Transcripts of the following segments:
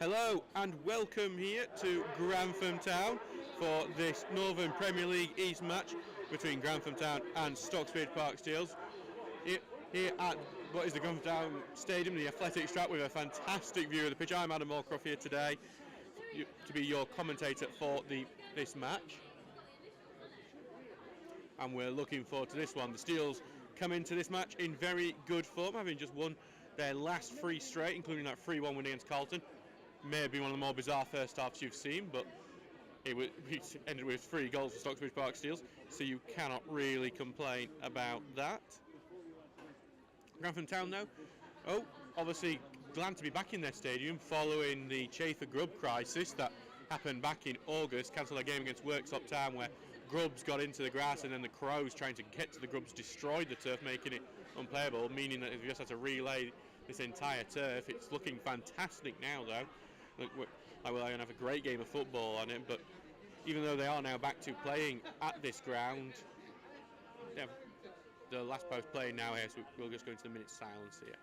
Hello and welcome here to Grantham Town for this Northern Premier League East match between Grantham Town and Stocksbridge Park Steels. Here at what is the Grantham Town Stadium, the Athletics Track, with a fantastic view of the pitch. I'm Adam Allcroft here today to be your commentator for this match. And we're looking forward to this one. The Steels come into this match in very good form, having just won their last 3 straight, including that 3-1 win against Carlton. May have been one of the more bizarre first halves you've seen, but it ended with 3 goals for Stocksbridge Park Steels, so you cannot really complain about that. Grantham Town now, obviously glad to be back in their stadium following the Chafer Grub crisis that happened back in August, cancelled their game against Worksop Town where grubs got into the grass and then the crows trying to get to the grubs destroyed the turf, making it unplayable, meaning that if you just had to relay this entire turf. It's looking fantastic now though. Look, we're going to have a great game of football on it, but even though they are now back to playing at this ground, yeah, the last post playing now here, so we'll just go into the minute silence here.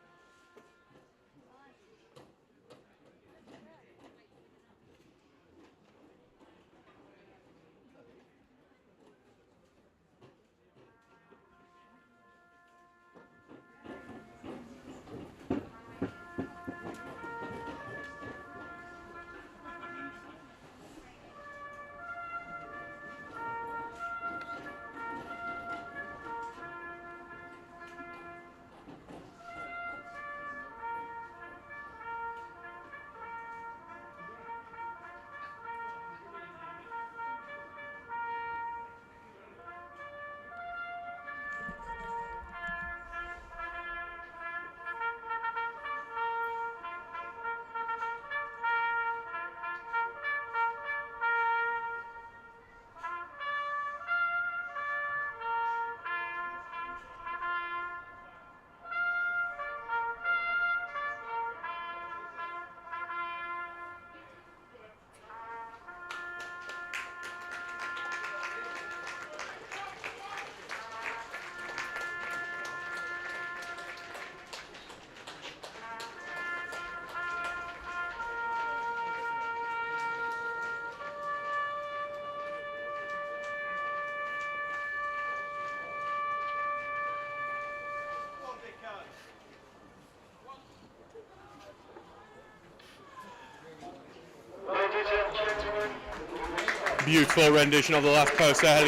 Beautiful rendition of the last post there,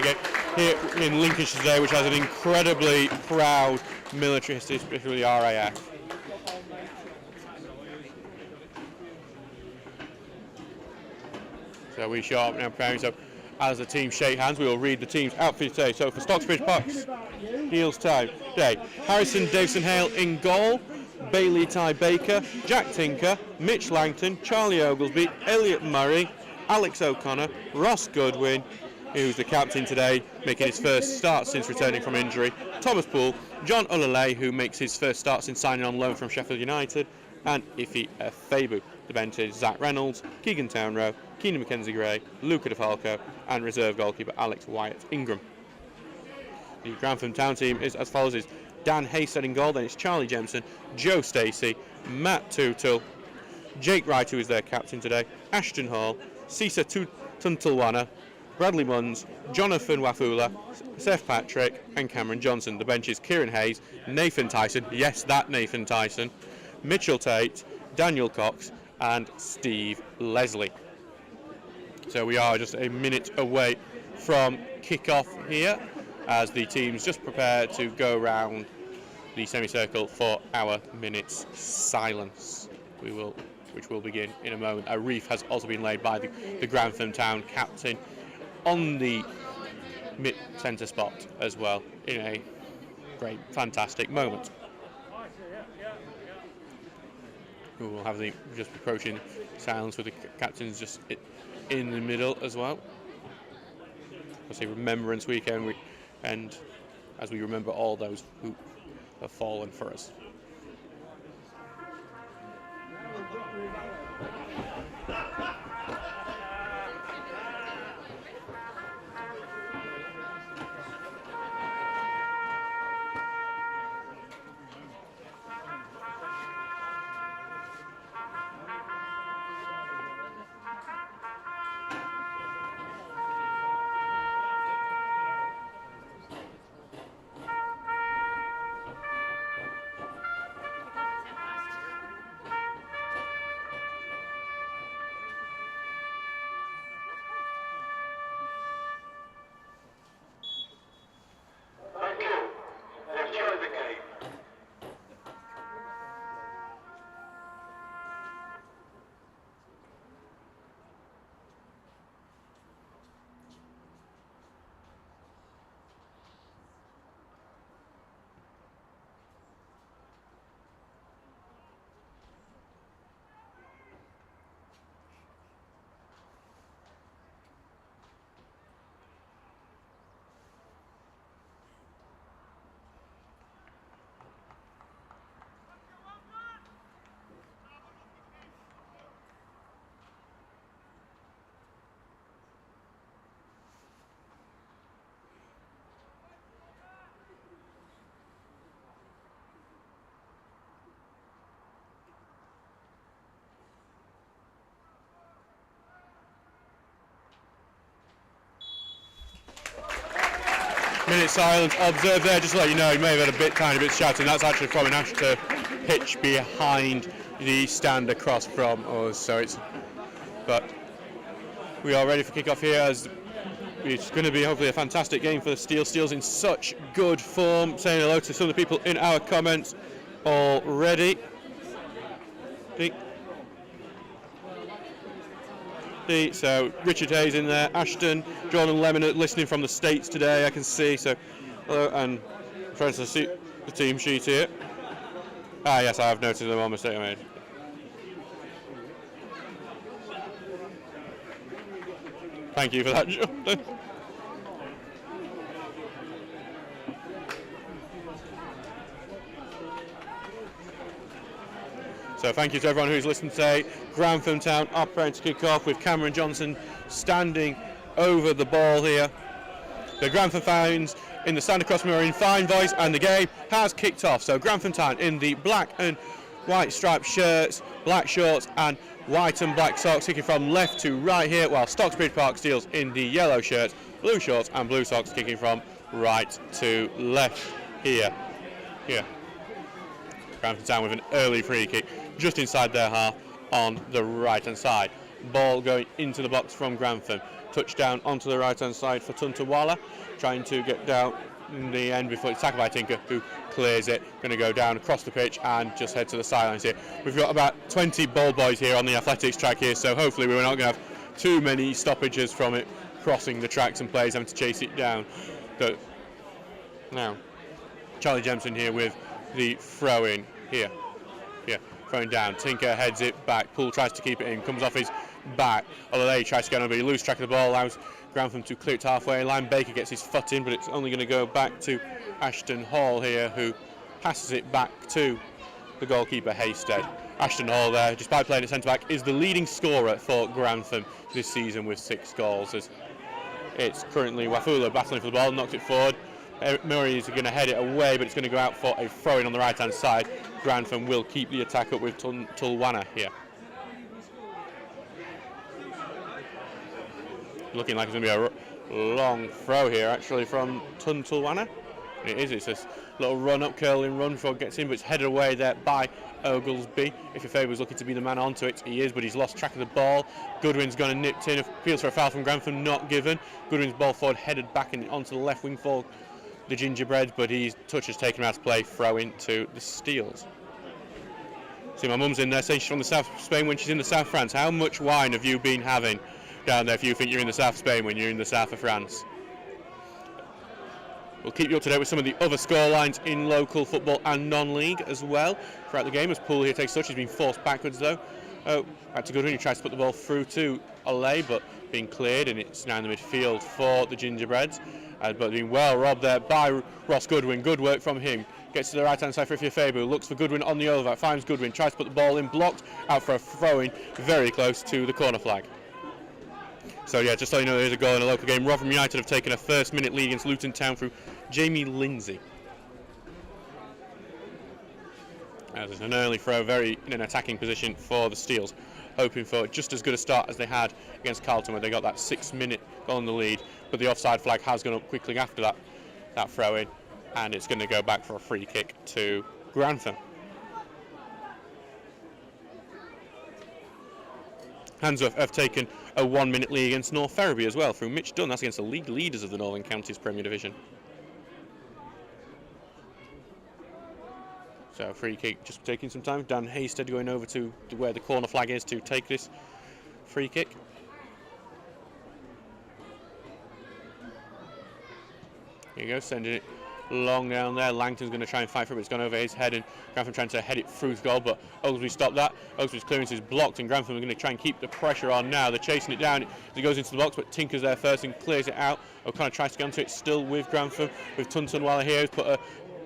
here in Lincolnshire today, which has an incredibly proud military history, especially the RAF. So we show up now preparing. So as the teams shake hands, we will read the team's outfit today. So for Stocksbridge Parks, Heels time today: Harrison Davison Hale in goal, Bailey Ty Baker, Jack Tinker, Mitch Langton, Charlie Oglesby, Elliot Murray, Alex O'Connor, Ross Goodwin, who's the captain today, making his first start since returning from injury, Thomas Poole, John Ulalay, who makes his first start since signing on loan from Sheffield United, and Ife Efebu. The bench is Zach Reynolds, Keegan Townrow, Keenan Mackenzie-Gray, Luca DeFalco, and reserve goalkeeper Alex Wyatt Ingram. The Grantham Town team is as follows: Dan Haystead in goal, then it's Charlie Jemson, Joe Stacey, Matt Tootle, Jake Wright, who is their captain today, Ashton Hall, Cesar Tuntalwana, Bradley Munns, Jonathan Wafula, Seth Patrick, and Cameron Johnson. The bench is Kieran Hayes, Nathan Tyson, yes, that Nathan Tyson, Mitchell Tate, Daniel Cox, and Steve Leslie. So we are just a minute away from kick-off here, as the teams just prepare to go round the semicircle for our minute's silence. Which will begin in a moment. A wreath has also been laid by the Grantham Town captain on the mid-centre spot as well, in a great, fantastic moment. We will have the just approaching silence with the captains just in the middle as well. Obviously, Remembrance Weekend, and as we remember all those who have fallen for us. Minute silence observed there, just to let you know, you may have had a tiny bit shouting. That's actually from an Ashton pitch behind the stand across from us. So but we are ready for kick-off here, as it's going to be hopefully a fantastic game for the Steels. Steels in such good form. Saying hello to some of the people in our comments already. So Richard Hayes in there, Ashton, Jordan Lemon listening from the States today, I can see. So hello, and I'm trying to see the team sheet here. Yes, I have noticed the one mistake I made. Thank you for that, Jordan. So thank you to everyone who's listened today. Grantham Town are preparing to kick off with Cameron Johnson standing over the ball here. The Grantham fans in the stand across from are in fine voice, and the game has kicked off. So Grantham Town in the black and white striped shirts, black shorts and white and black socks, kicking from left to right here, while Stocksbridge Park Steels in the yellow shirts, blue shorts and blue socks, kicking from right to left here. Grantham Town with an early free kick just inside their half on the right hand side. Ball going into the box from Grantham. Touchdown onto the right hand side for Tuntawala, trying to get down in the end before it's tackled by Tinker, who clears it. Going to go down across the pitch and just head to the sidelines here. We've got about 20 ball boys here on the athletics track here, so hopefully we're not going to have too many stoppages from it crossing the tracks and players having to chase it down. But now Charlie Jemson here with the throw in here. Throwing down. Tinker heads it back. Poole tries to keep it in. Comes off his back. Olay tries to get on, but he loses track of the ball. Allows Grantham to clear it halfway line. Baker gets his foot in, but it's only going to go back to Ashton Hall here, who passes it back to the goalkeeper Haystead. Ashton Hall there, despite playing at centre-back, is the leading scorer for Grantham this season with 6 goals. As it's currently Wafula battling for the ball, knocks it forward. Murray is going to head it away, but it's going to go out for a throw-in on the right-hand side. Grantham will keep the attack up with Tulwana here. Looking like it's going to be a long throw here, actually, from Tulwana. It is. It's this little run-up, curling run before it gets in, but it's headed away there by Oglesby. If your favour was looking to be the man onto it, he is, but he's lost track of the ball. Goodwin's gone and nipped in. Appeals for a foul from Grantham, not given. Goodwin's ball forward, headed back and onto the left wing for the Gingerbreads, but his touch has taken him out of play. Throw into the Steels. See, my mum's in there saying she's from the south of Spain when she's in the south of France. How much wine have you been having down there if you think you're in the south of Spain when you're in the south of France? We'll keep you up to date with some of the other scorelines in local football and non-league as well throughout the game, as Poole here takes touch. He's been forced backwards though. Back to Goodwin, who tries to put the ball through to Olay, but being cleared, and it's now in the midfield for the Gingerbreads. But being well robbed there by Ross Goodwin. Good work from him. Gets to the right hand side for Ifya Faber, looks for Goodwin on the overlap, finds Goodwin, tries to put the ball in, blocked, out for a throw-in, very close to the corner flag. So yeah, just so you know, there's a goal in a local game. Rotherham United have taken a first-minute lead against Luton Town through Jamie Lindsay. There's an early throw, very in an attacking position for the Steels, hoping for just as good a start as they had against Carlton, where they got that 6-minute goal in the lead. But the offside flag has gone up quickly after that throw-in, and it's going to go back for a free kick to Grantham. Handsworth have taken a 1-minute lead against North Ferriby as well through Mitch Dunn. That's against the league leaders of the Northern Counties Premier Division. So free kick just taking some time. Dan Haystead going over to where the corner flag is to take this free kick. Here you go, sending it long down there. Langton's going to try and fight for it, but it's gone over his head, and Grantham trying to head it through the goal, but Oglesby stopped that. Oglesby's clearance is blocked, and Grantham are going to try and keep the pressure on now. They're chasing it down as it goes into the box, but Tinker's there first and clears it out. O'Connor tries to get onto it, still with Grantham, with Tuntunwala here, who's put a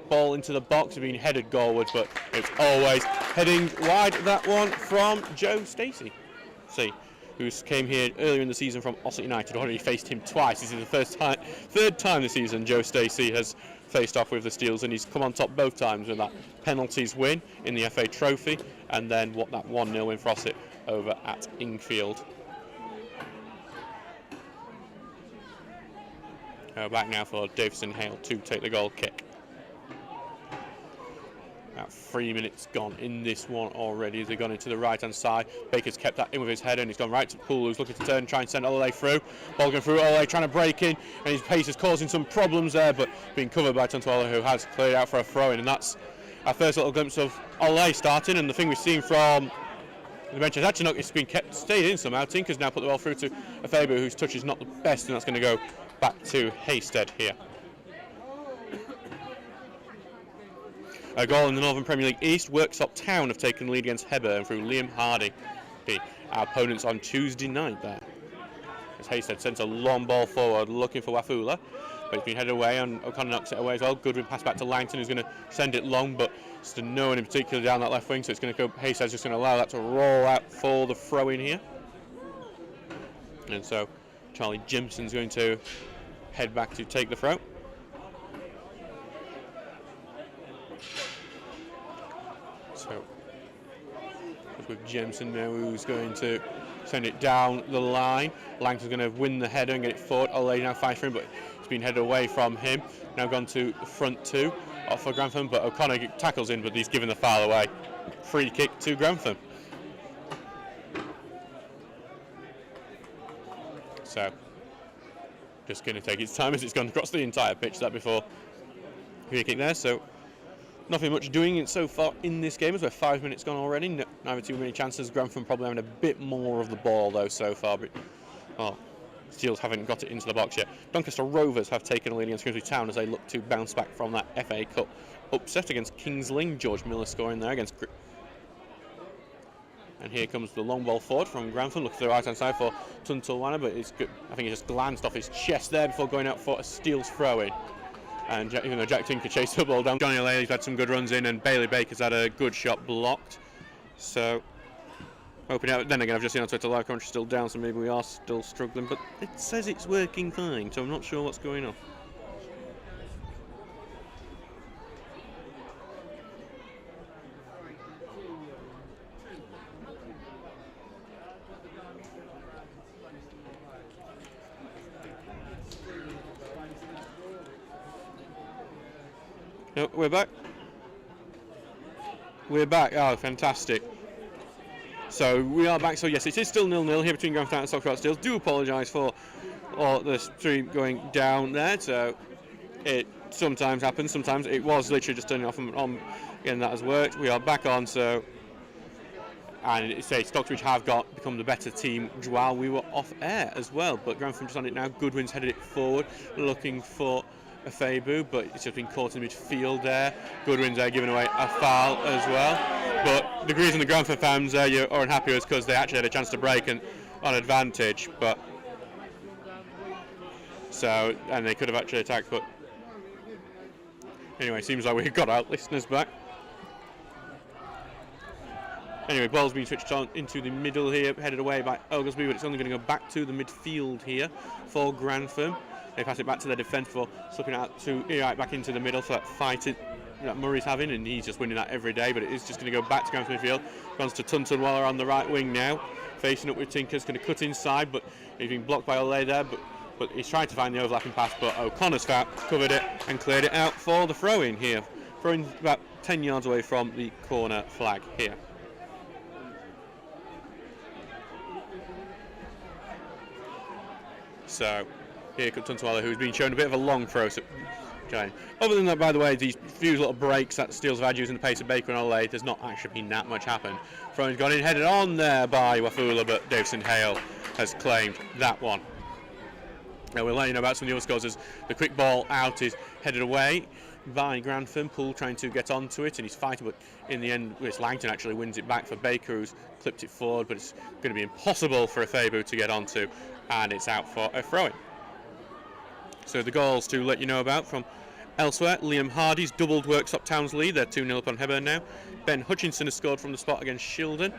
ball into the box, being headed goalwards, but it's always heading wide. That one from Joe Stacey, who came here earlier in the season from Ossett United. Already faced him twice. This is the third time this season Joe Stacey has faced off with the Steels, and he's come on top both times with that penalties win in the FA Trophy, and then that 1-0 win for Ossett over at Ingfield. Back now for Davison Hale to take the goal kick. About 3 minutes gone in this one already as they've gone into the right-hand side. Baker's kept that in with his header and he's gone right to Poole, who's looking to turn and try and send Ole through. Ball going through, Ole trying to break in, and his pace is causing some problems there, but being covered by Tuntuala, who has cleared out for a throw-in, and that's our first little glimpse of Ole starting. And the thing we've seen from the bench is actually not, it's been stayed in somehow. Tinker's now put the ball through to Afebu, whose touch is not the best, and that's going to go back to Hasted here. A goal in the Northern Premier League East. Worksop Town have taken the lead against Hebburn through Liam Hardy. Our opponents on Tuesday night there. As Hasted sends a long ball forward looking for Wafula, but it's been headed away and O'Connor knocks it away as well. Goodwin pass back to Langton, who's going to send it long, but it's to no one in particular down that left wing, so it's going to go. Hasted's just going to allow that to roll out for the throw in here. And so Charlie Jimson's going to head back to take the throw. So with Jemison now, who's going to send it down the line. Langton's going to win the header and get it forward. Ole now fights for him, but it's been headed away from him. Now gone to the front two for Grantham, but O'Connor tackles in, but he's given the foul away. Free kick to Grantham. So just going to take its time as it's gone across the entire pitch that before free kick there. So nothing much doing it so far in this game as we're 5 minutes gone already. Neither too many chances. Grantham probably having a bit more of the ball though so far. But Steels haven't got it into the box yet. Doncaster Rovers have taken a lead against Grimsby Town as they look to bounce back from that FA Cup upset against Kings Lynn. George Miller scoring there against. And here comes the long ball forward from Grantham. Look to the right hand side for Tuntuala, but it's good. I think he just glanced off his chest there before going out for a Steels throw in. And even though Jack Tinker chased the ball down, Johnny O'Leary's had some good runs in, and Bailey Baker's had a good shot blocked. So, opening out. Then again, I've just seen on Twitter, live commentary still down, so maybe we are still struggling. But it says it's working fine, so I'm not sure what's going on. No, we're back. We're back. Oh, fantastic. So we are back. So yes, it is still 0-0 here between Grantham and Stocksbridge Steels. Do apologise for all the stream going down there. So it sometimes happens. Sometimes it was literally just turning off and on. Again, that has worked. We are back on. So and it says Stocksbridge have become the better team while we were off air as well. But Grantham just on it now. Goodwin's headed it forward, looking for Afebu, but it's just been caught in midfield there. Goodwin's there giving away a foul as well. But the reason the Grantham fans are unhappy is because they actually had a chance to break and on advantage. But so, and they could have actually attacked. But anyway, seems like we've got our listeners back. Anyway, ball's being switched on into the middle here, headed away by Oglesby, but it's only going to go back to the midfield here for Grantham. They pass it back to their defence for slipping out to right back into the middle for that fight that Murray's having, and he's just winning that every day. But it is just going to go back to Grantham midfield. Runs to Tuntuala on the right wing now, facing up with Tinker's going to cut inside, but he's been blocked by Ole there. But he's trying to find the overlapping pass, but O'Connor's covered it and cleared it out for the throw-in here. Throwing about 10 yards away from the corner flag here. So here comes Tuntuala, who's been shown a bit of a long throw. So, other than that, by the way, these few little breaks that Steels have had using the pace of Baker and Ole, there's not actually been that much happen. Throwing's gone in, headed on there by Wafula, but Davison Hale has claimed that one. Now we'll let you know about some of the other scores as the quick ball out is headed away by Grantham. Poole trying to get onto it, and he's fighting, but in the end, it's Langton actually wins it back for Baker, who's clipped it forward, but it's going to be impossible for Afebu to get onto, and it's out for a throw-in. So the goals to let you know about from elsewhere. Liam Hardy's doubled Worksop Town's lead. They're 2-0 up on Hebburn now. Ben Hutchinson has scored from the spot against Shildon.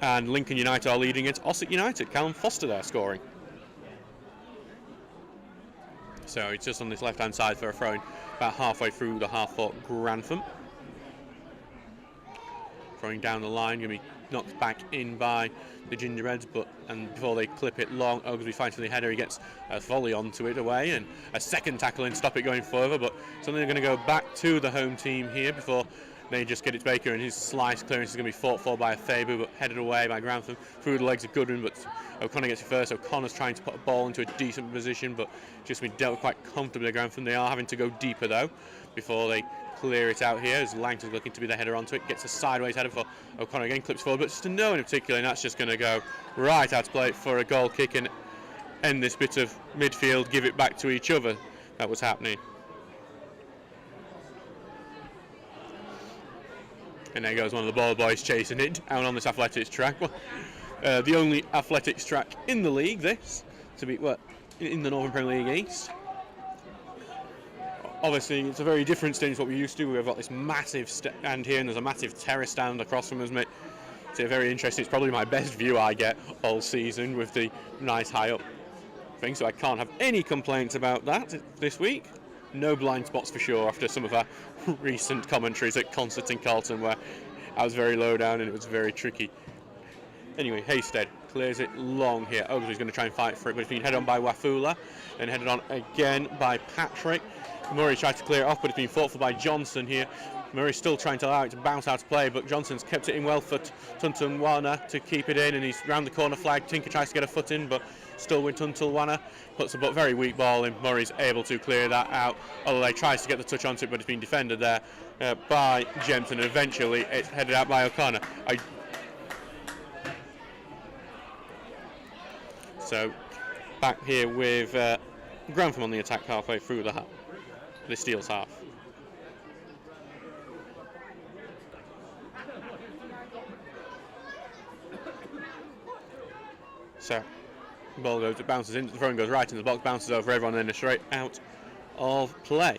And Lincoln United are leading against Ossett United. Callum Foster there scoring. So it's just on this left-hand side for a throw-in about halfway through the half for Grantham. Throwing down the line, going to be knocked back in by the Gingerheads, and before they clip it long, Oglesby fighting the header, he gets a volley onto it away, and a second tackle and stop it going further, but something they're going to go back to the home team here before they just get it to Baker, and his slice clearance is going to be fought for by Fabu, but headed away by Grantham through the legs of Goodwin, but O'Connor gets it first. O'Connor's trying to put a ball into a decent position, but just been dealt quite comfortably by Grantham. They are having to go deeper though before they clear it out here, as Langton's looking to be the header onto it, gets a sideways header for O'Connor again, clips forward, but just to no one in particular, and that's just going to go right out to play for a goal kick and end this bit of midfield, give it back to each other. That was happening. And there goes one of the ball boys chasing it down on this athletics track. The only athletics track in the league, this, to be in the Northern Premier League East. Obviously, it's a very different stand to what we used to. We've got this massive stand here, and there's a massive terrace stand across from us, mate. It's very interesting. It's probably my best view I get all season with the nice high up thing, so I can't have any complaints about that this week. No blind spots for sure after some of our recent commentaries at concerts in Carlton where I was very low down and it was very tricky. Anyway, Haystead clears it long here. Oglesby's going to try and fight for it, but it's been headed on by Wafula, then headed on again by Patrick. Murray tried to clear it off, but it's been fought for by Johnson here. Murray's still trying to allow it to bounce out of play, but Johnson's kept it in well for Tuntunwana to keep it in, and he's round the corner flag. Tinker tries to get a foot in, but still with Tuntunwana. Puts a very weak ball in. Murray's able to clear that out, although he tries to get the touch onto it, but it's been defended there by Jempton, and eventually it's headed out by O'Connor. So back here with Grantham on the attack halfway through the Steel's half. So ball goes, it bounces in, the throw goes right in the box, bounces over everyone, and then straight out of play.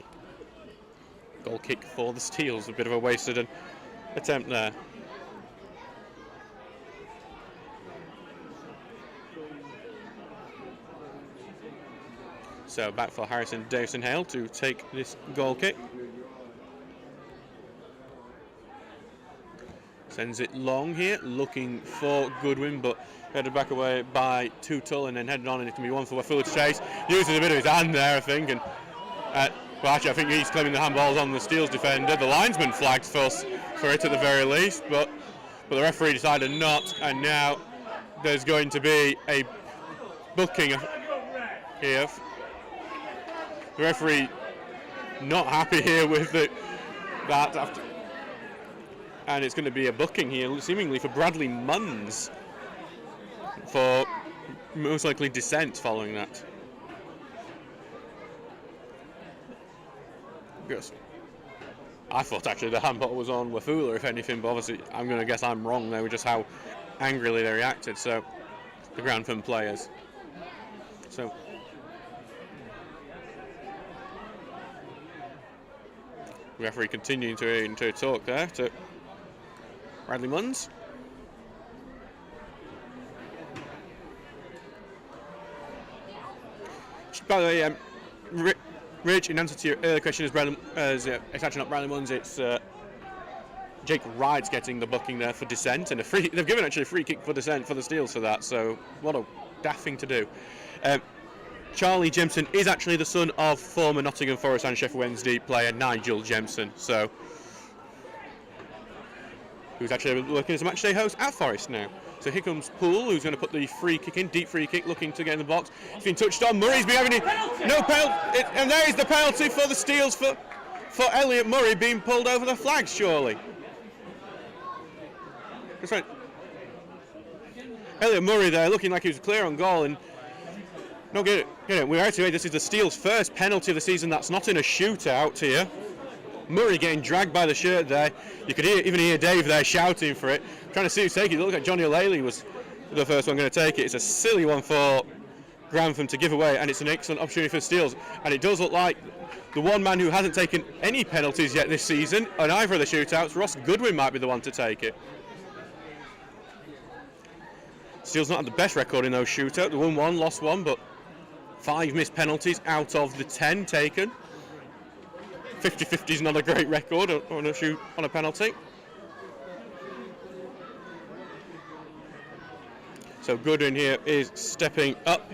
Goal kick for the Steels, a bit of a wasted attempt there. So back for Harrison Davison Hale to take this goal kick. Sends it long here, looking for Goodwin, but headed back away by Tootle, and then headed on, and it can be one for Wafula to chase. Uses a bit of his hand there, I think, and well, actually, I think he's claiming the handball's on the Steel's defender. The linesman flagged for it at the very least, but the referee decided not, and now there's going to be a booking here. The referee not happy here with that after, and it's going to be a booking here, seemingly for Bradley Munns, for most likely dissent following that. Yes. I thought actually the handball was on Wafula, if anything, but obviously I'm going to guess I'm wrong there with just how angrily they reacted. So the Grantham players. So the referee continuing to talk there to Bradley Munns. By the way, Rich, in answer to your earlier question, it's actually not Bradley Munns, it's Jake Wright's getting the booking there for dissent, and they've given actually a free kick for dissent for the Steels for that, so what a daft thing to do. Charlie Jempson is actually the son of former Nottingham Forest and Sheffield Wednesday player Nigel Jempson, so who's actually working as a matchday host at Forest now. So here comes Poole, who's going to put the free kick in, deep free kick, looking to get in the box. It's been touched on. Murray's been having it. No penalty, and there is the penalty for the Steels for Elliot Murray being pulled over the flags, surely. That's right. Elliot Murray there, looking like he was clear on goal, and no, get it. We're out today. This is the Steels' first penalty of the season. That's not in a shootout here. Murray getting dragged by the shirt there. You could even hear Dave there shouting for it, trying to see who's taking it. It looked like Johnny O'Leary was the first one going to take it. It's a silly one for Grantham to give away, and it's an excellent opportunity for Steels. And it does look like the one man who hasn't taken any penalties yet this season on either of the shootouts, Ross Goodwin, might be the one to take it. Steels not had the best record in those shootouts. They won one, lost one, but 5 missed penalties out of the 10 taken. 50-50 is not a great record on a penalty. So Goodwin here is stepping up.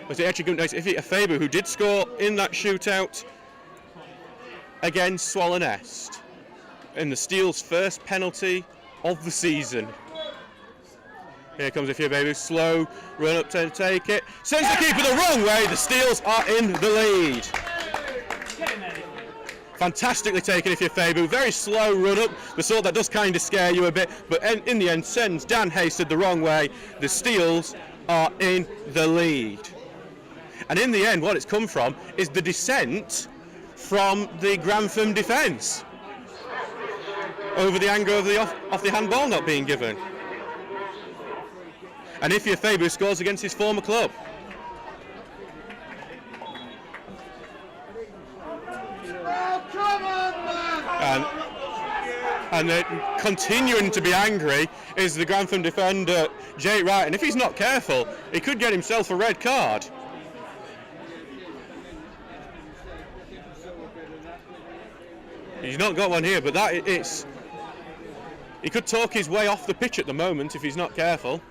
Was it actually good? Nice. Faber, who did score in that shootout against Swallow-Nest, in the Steel's first penalty of the season. Here comes Faber, slow run up to take it. Sends the keeper the wrong way. The Steels are in the lead. Fantastically taken Faber. Very slow run up, the sort that does kind of scare you a bit, but in the end sends Dan Hasted the wrong way. The Steels are in the lead. And in the end, what it's come from is the dissent from the Grantham defence over the anger of the off the handball not being given. And Faber scores against his former club. And continuing to be angry is the Grantham defender, Jake Wright. And if he's not careful, he could get himself a red card. He's not got one here, but he could talk his way off the pitch at the moment if he's not careful.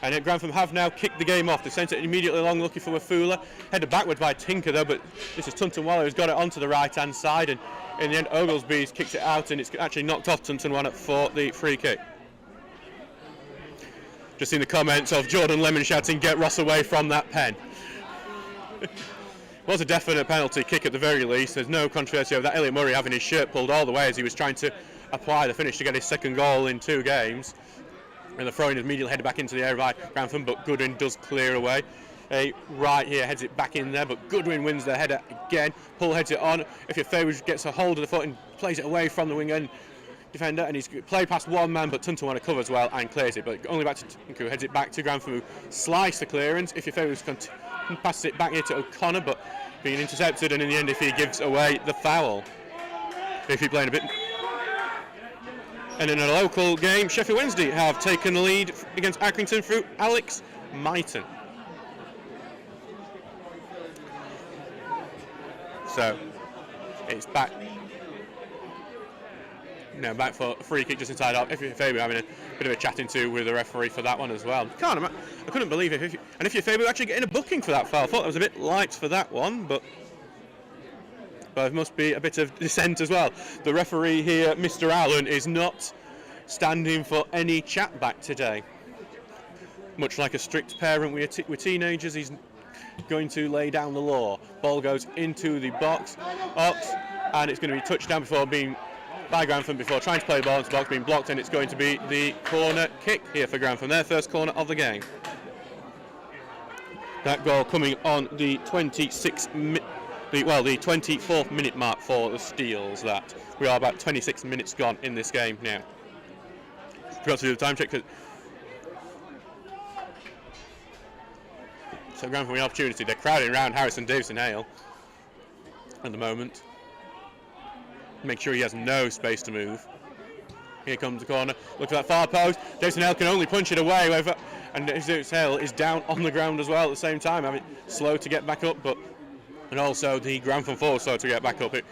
And Grantham have now kicked the game off. They sent it immediately along looking for Wafula. Headed backwards by Tinker though, but this is Tuntunwala who's got it onto the right hand side, and in the end Oglesby's kicked it out and it's actually knocked off Tuntunwala for the free kick. Just seen the comments of Jordan Lemon shouting, "Get Ross away from that pen." Was a definite penalty kick at the very least. There's no controversy over that. Elliot Murray having his shirt pulled all the way as he was trying to apply the finish to get his second goal in 2 games. And the throw-in is immediately headed back into the air by Grantham, but Goodwin does clear away. Right here heads it back in there, but Goodwin wins the header again. Pull heads it on. Faber gets a hold of the foot and plays it away from the wing end defender, and he's played past one man, but Tuntunwala covers well and clears it. But only back to Tinku, heads it back to Grantham, who sliced the clearance. Faber passes it back here to O'Connor, but being intercepted, and in the end, he gives away the foul. He's playing a bit. And in a local game, Sheffield Wednesday have taken the lead against Accrington through Alex Myton. So it's back. No, back for a free kick just inside out. Faber having a bit of a chatting to with the referee for that one as well. I couldn't believe it. And Faber actually getting a booking for that foul. I thought that was a bit light for that one, but there must be a bit of dissent as well. The referee here, Mr. Allen, is not standing for any chat back today. Much like a strict parent with teenagers, he's going to lay down the law. Ball goes into the box, and it's going to be touched down by Grantham before trying to play the ball into the box, being blocked, and it's going to be the corner kick here for Grantham, their first corner of the game. That goal coming on the 24th minute mark for the Steels. That we are about 26 minutes gone in this game now. Forgot to do the time check. So Grantham an opportunity. They're crowding around Harrison Davison Hale at the moment. Make sure he has no space to move. Here comes the corner. Look at that far post. Davison Hale can only punch it away over, and Davison Hale is down on the ground as well at the same time. Slow to get back up, and also the Grantham forward slow to get back up. If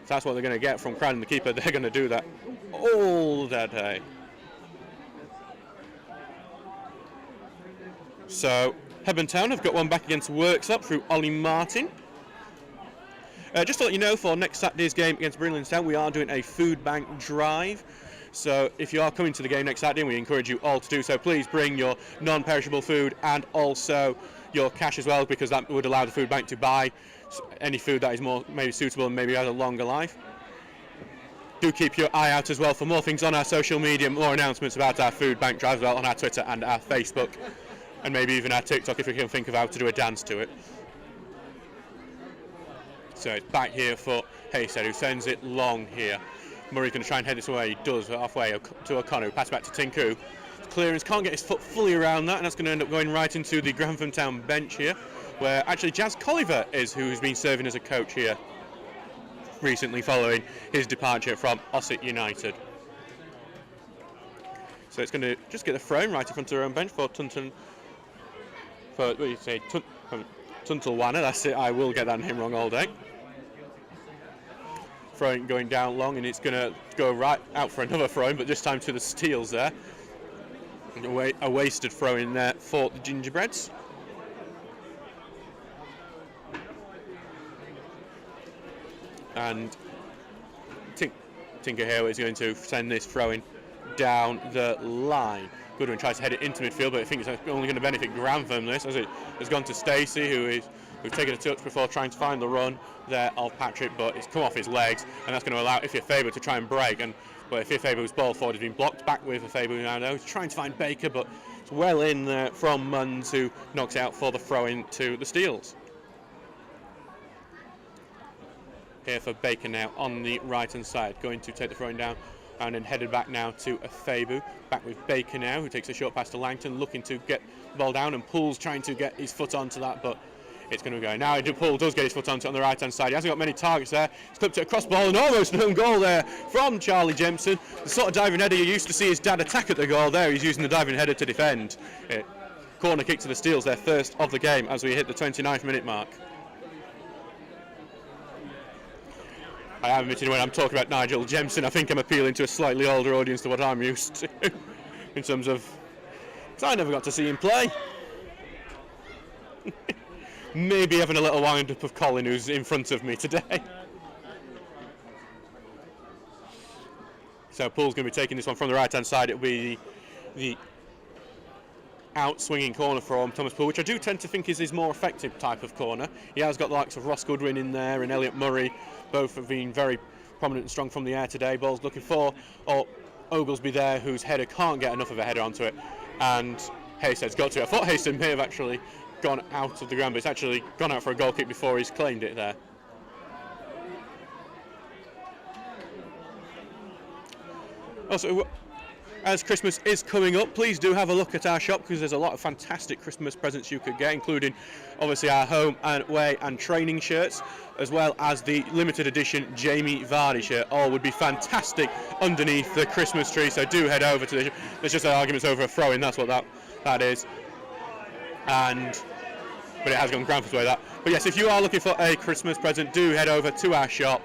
that's what they're going to get from Cran, the keeper, they're going to do that all the day. So Hebburn Town have got one back against Worksop through Ollie Martin. Just to let you know, for next Saturday's game against Brilliantstown, we are doing a food bank drive. So if you are coming to the game next Saturday, we encourage you all to do so. Please bring your non-perishable food and also your cash as well, because that would allow the food bank to buy any food that is more maybe suitable and maybe has a longer life. Do keep your eye out as well for more things on our social media, more announcements about our food bank drive as well on our Twitter and our Facebook, and maybe even our TikTok if we can think of how to do a dance to it. So it's back here for Haystead, who sends it long here. Murray's going to try and head this away. He does, halfway to O'Connor, who passes back to Tinku. Clearance, can't get his foot fully around that, and that's going to end up going right into the Grantham Town bench here, where actually Jazz Colliver is, who's been serving as a coach here recently following his departure from Ossett United. So it's going to just get the throw right in front of their own bench for Tuntunwala. That's it, I will get that name wrong all day. Throwing going down long, and it's going to go right out for another throw, but this time to the Steels there. A wasted throw in there for the Gingerbreads. And Tinker here is going to send this throwing down the line. Goodwin tries to head it into midfield, but I think it's only going to benefit Grantham this, as it has gone to Stacey, who's taken a touch before trying to find the run there of Patrick, but it's come off his legs, and that's going to allow Ifeafabu to try and break. But Ifeafabu's ball forward has been blocked back with Ifeafabu now. He's trying to find Baker, but it's well in there from Munns, who knocks out for the throw-in to the Steels. Here for Baker now on the right-hand side, going to take the throwing down and then headed back now to Ifeafabu. Back with Baker now, who takes a short pass to Langton, looking to get the ball down, and Poole's trying to get his foot onto that, but it's going to go. Now Poole does get his foot onto it on the right-hand side. He hasn't got many targets there. He's clipped it across ball, and almost an own goal there from Charlie Jempson. The sort of diving header you used to see his dad attack at the goal there. He's using the diving header to defend. Corner kick to the Steels, their first of the game, as we hit the 29th minute mark. I am admitting when I'm talking about Nigel Jempson, I think I'm appealing to a slightly older audience to what I'm used to, in terms of, because I never got to see him play. Maybe having a little wind-up of Colin, who's in front of me today. So Poole's going to be taking this one from the right-hand side. It'll be the out-swinging corner from Thomas Poole, which I do tend to think is his more effective type of corner. He has got the likes of Ross Goodwin in there and Elliot Murray. Both have been very prominent and strong from the air today. Ball's looking for Oglesby there, whose header can't get enough of a header onto it. And Haysted's got to it. I thought Haysted may have actually gone out of the ground, but it's actually gone out for a goal kick before he's claimed it there. Also, as Christmas is coming up, please do have a look at our shop, because there's a lot of fantastic Christmas presents you could get, including obviously our home and away and training shirts, as well as the limited edition Jamie Vardy shirt. All would be fantastic underneath the Christmas tree, so do head over to there's just arguments over a throw-in, that's what that is. But it has gone Granford's way, that. But yes, if you are looking for a Christmas present, do head over to our shop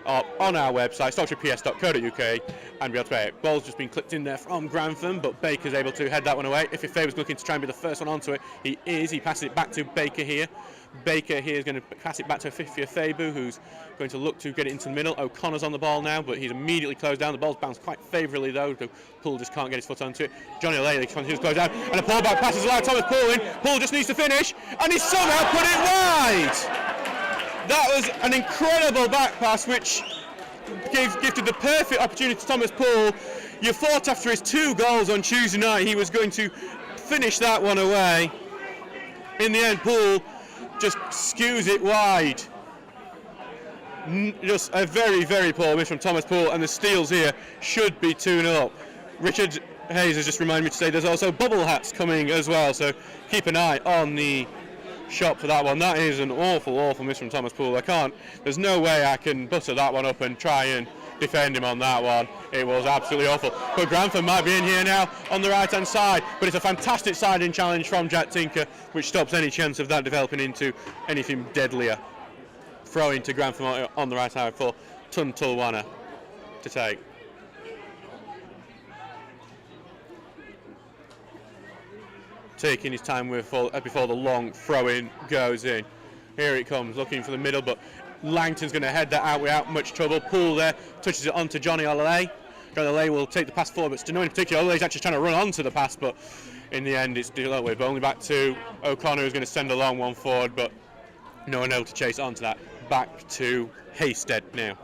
on our website, stocksbridgeps.co.uk, and be able to pay it. Ball's just been clipped in there from Grantham, but Baker's able to head that one away. If Ifeafabu's looking to try and be the first one onto it, he is. He passes it back to Baker here. Baker here is going to pass it back to Ifeafabu, who's going to look to get it into the middle. O'Connor's on the ball now, but he's immediately closed down. The ball's bounced quite favourably though. Poole just can't get his foot onto it. Johnny O'Leary continues to close down, and a pull back passes allowed Thomas Poole in. Poole just needs to finish, and he somehow put it wide. That was an incredible back pass, which gifted the perfect opportunity to Thomas Poole. You thought after his 2 goals on Tuesday night he was going to finish that one away. In the end, Poole just skews it wide. Just a very, very poor miss from Thomas Poole, and the Steels here should be 2-0. Richard Hayes has just reminded me to say there's also bubble hats coming as well, so keep an eye on the shop for that one. That is an awful, awful miss from Thomas Poole. There's no way I can butter that one up and try and defend him on that one. It was absolutely awful. But Grantham might be in here now on the right hand side, but it's a fantastic side-in challenge from Jack Tinker, which stops any chance of that developing into anything deadlier. Throwing to Grantham on the right side for Tuntulwana to take. Taking his time before the long throw-in goes in. Here it comes, looking for the middle, but Langton's going to head that out without much trouble. Poole there touches it onto Johnny Olay. Johnny Olay will take the pass forward, but to no in particular, Olay's actually trying to run onto the pass, but in the end it's dealt with. But only back to O'Connor, who's going to send a long one forward, but no one able to chase onto that. Back to Haysted now.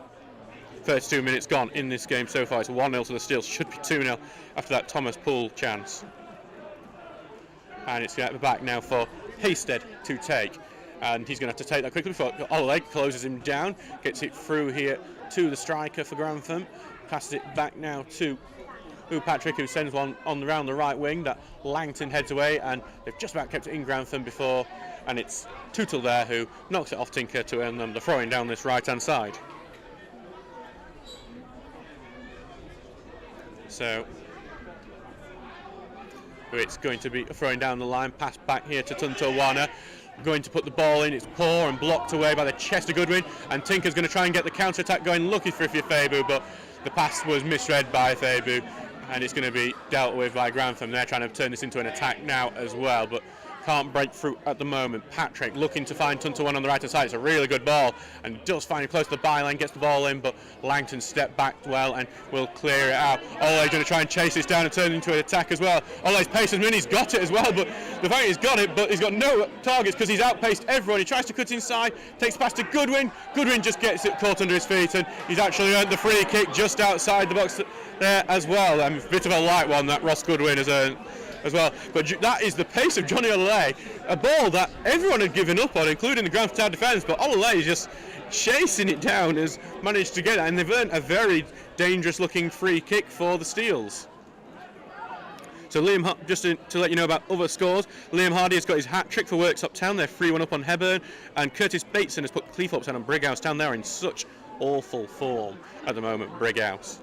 32 minutes gone in this game so far. It's 1-0 to the Steels. Should be 2-0 after that Thomas Poole chance. And it's going to be back now for Haysted to take. And he's going to have to take that quickly before Olay closes him down. Gets it through here to the striker for Grantham. Passes it back now to Patrick, who sends one around the right wing. That Langton heads away, and they've just about kept it in Grantham before. And it's Tootle there who knocks it off Tinker to earn them the throwing down this right-hand side. So it's going to be throwing down the line, pass back here to Tuntulwana. Going to put the ball in, it's poor and blocked away by the chest of Goodwin, and Tinker's going to try and get the counter-attack going, looking for Ifeafabu, but the pass was misread by Ifeafabu, and it's going to be dealt with by Grantham. They're trying to turn this into an attack now as well, but can't break through at the moment. Patrick looking to find Tunter one on the right hand side. It's a really good ball, and does find him close to the byline, gets the ball in, but Langton stepped back well and will clear it out. Ole's going to try and chase this down and turn it into an attack as well. Ole's pace has he's got it as well, but the fact he's got it, but he's got no targets because he's outpaced everyone. He tries to cut inside, takes pass to Goodwin. Goodwin just gets it caught under his feet, and he's actually earned the free kick just outside the box there as well. A bit of a light one that Ross Goodwin has earned as well, but that is the pace of Johnny Ole, a ball that everyone had given up on, including the Grantham Town defence, but Ole is just chasing it down, has managed to get it, and they've earned a very dangerous looking free kick for the Steels. So Liam, just to let you know about other scores, Liam Hardy has got his hat-trick for Worksop Town. They're 3-1 up on Hebburn, and Curtis Bateson has put Cleethorpes Town on Brighouse Town. They're in such awful form at the moment, Brighouse.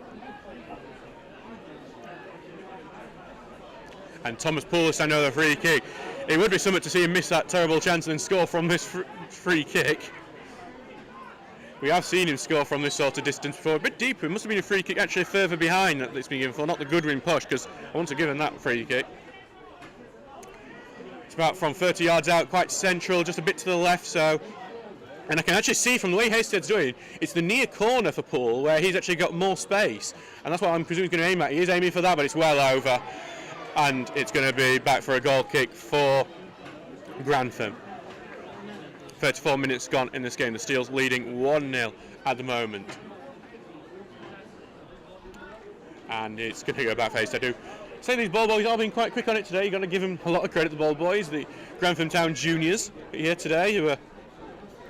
And Thomas Poulos, I know the free kick. It would be something to see him miss that terrible chance and then score from this free kick. We have seen him score from this sort of distance before. A bit deeper. It must have been a free kick actually further behind that it's been given for, not the Goodwin push, because I want to give him that free kick. It's about from 30 yards out, quite central, just a bit to the left, so. And I can actually see from the way Hasted's doing, it's the near corner for Poole where he's actually got more space. And that's what I'm presuming he's going to aim at. He is aiming for that, but it's well over. And it's going to be back for a goal kick for Grantham. 34 minutes gone in this game. The Steels leading 1-0 at the moment. And it's going to go back face. I do say these ball boys are being quite quick on it today. You've got to give them a lot of credit, the ball boys. The Grantham Town juniors here today who are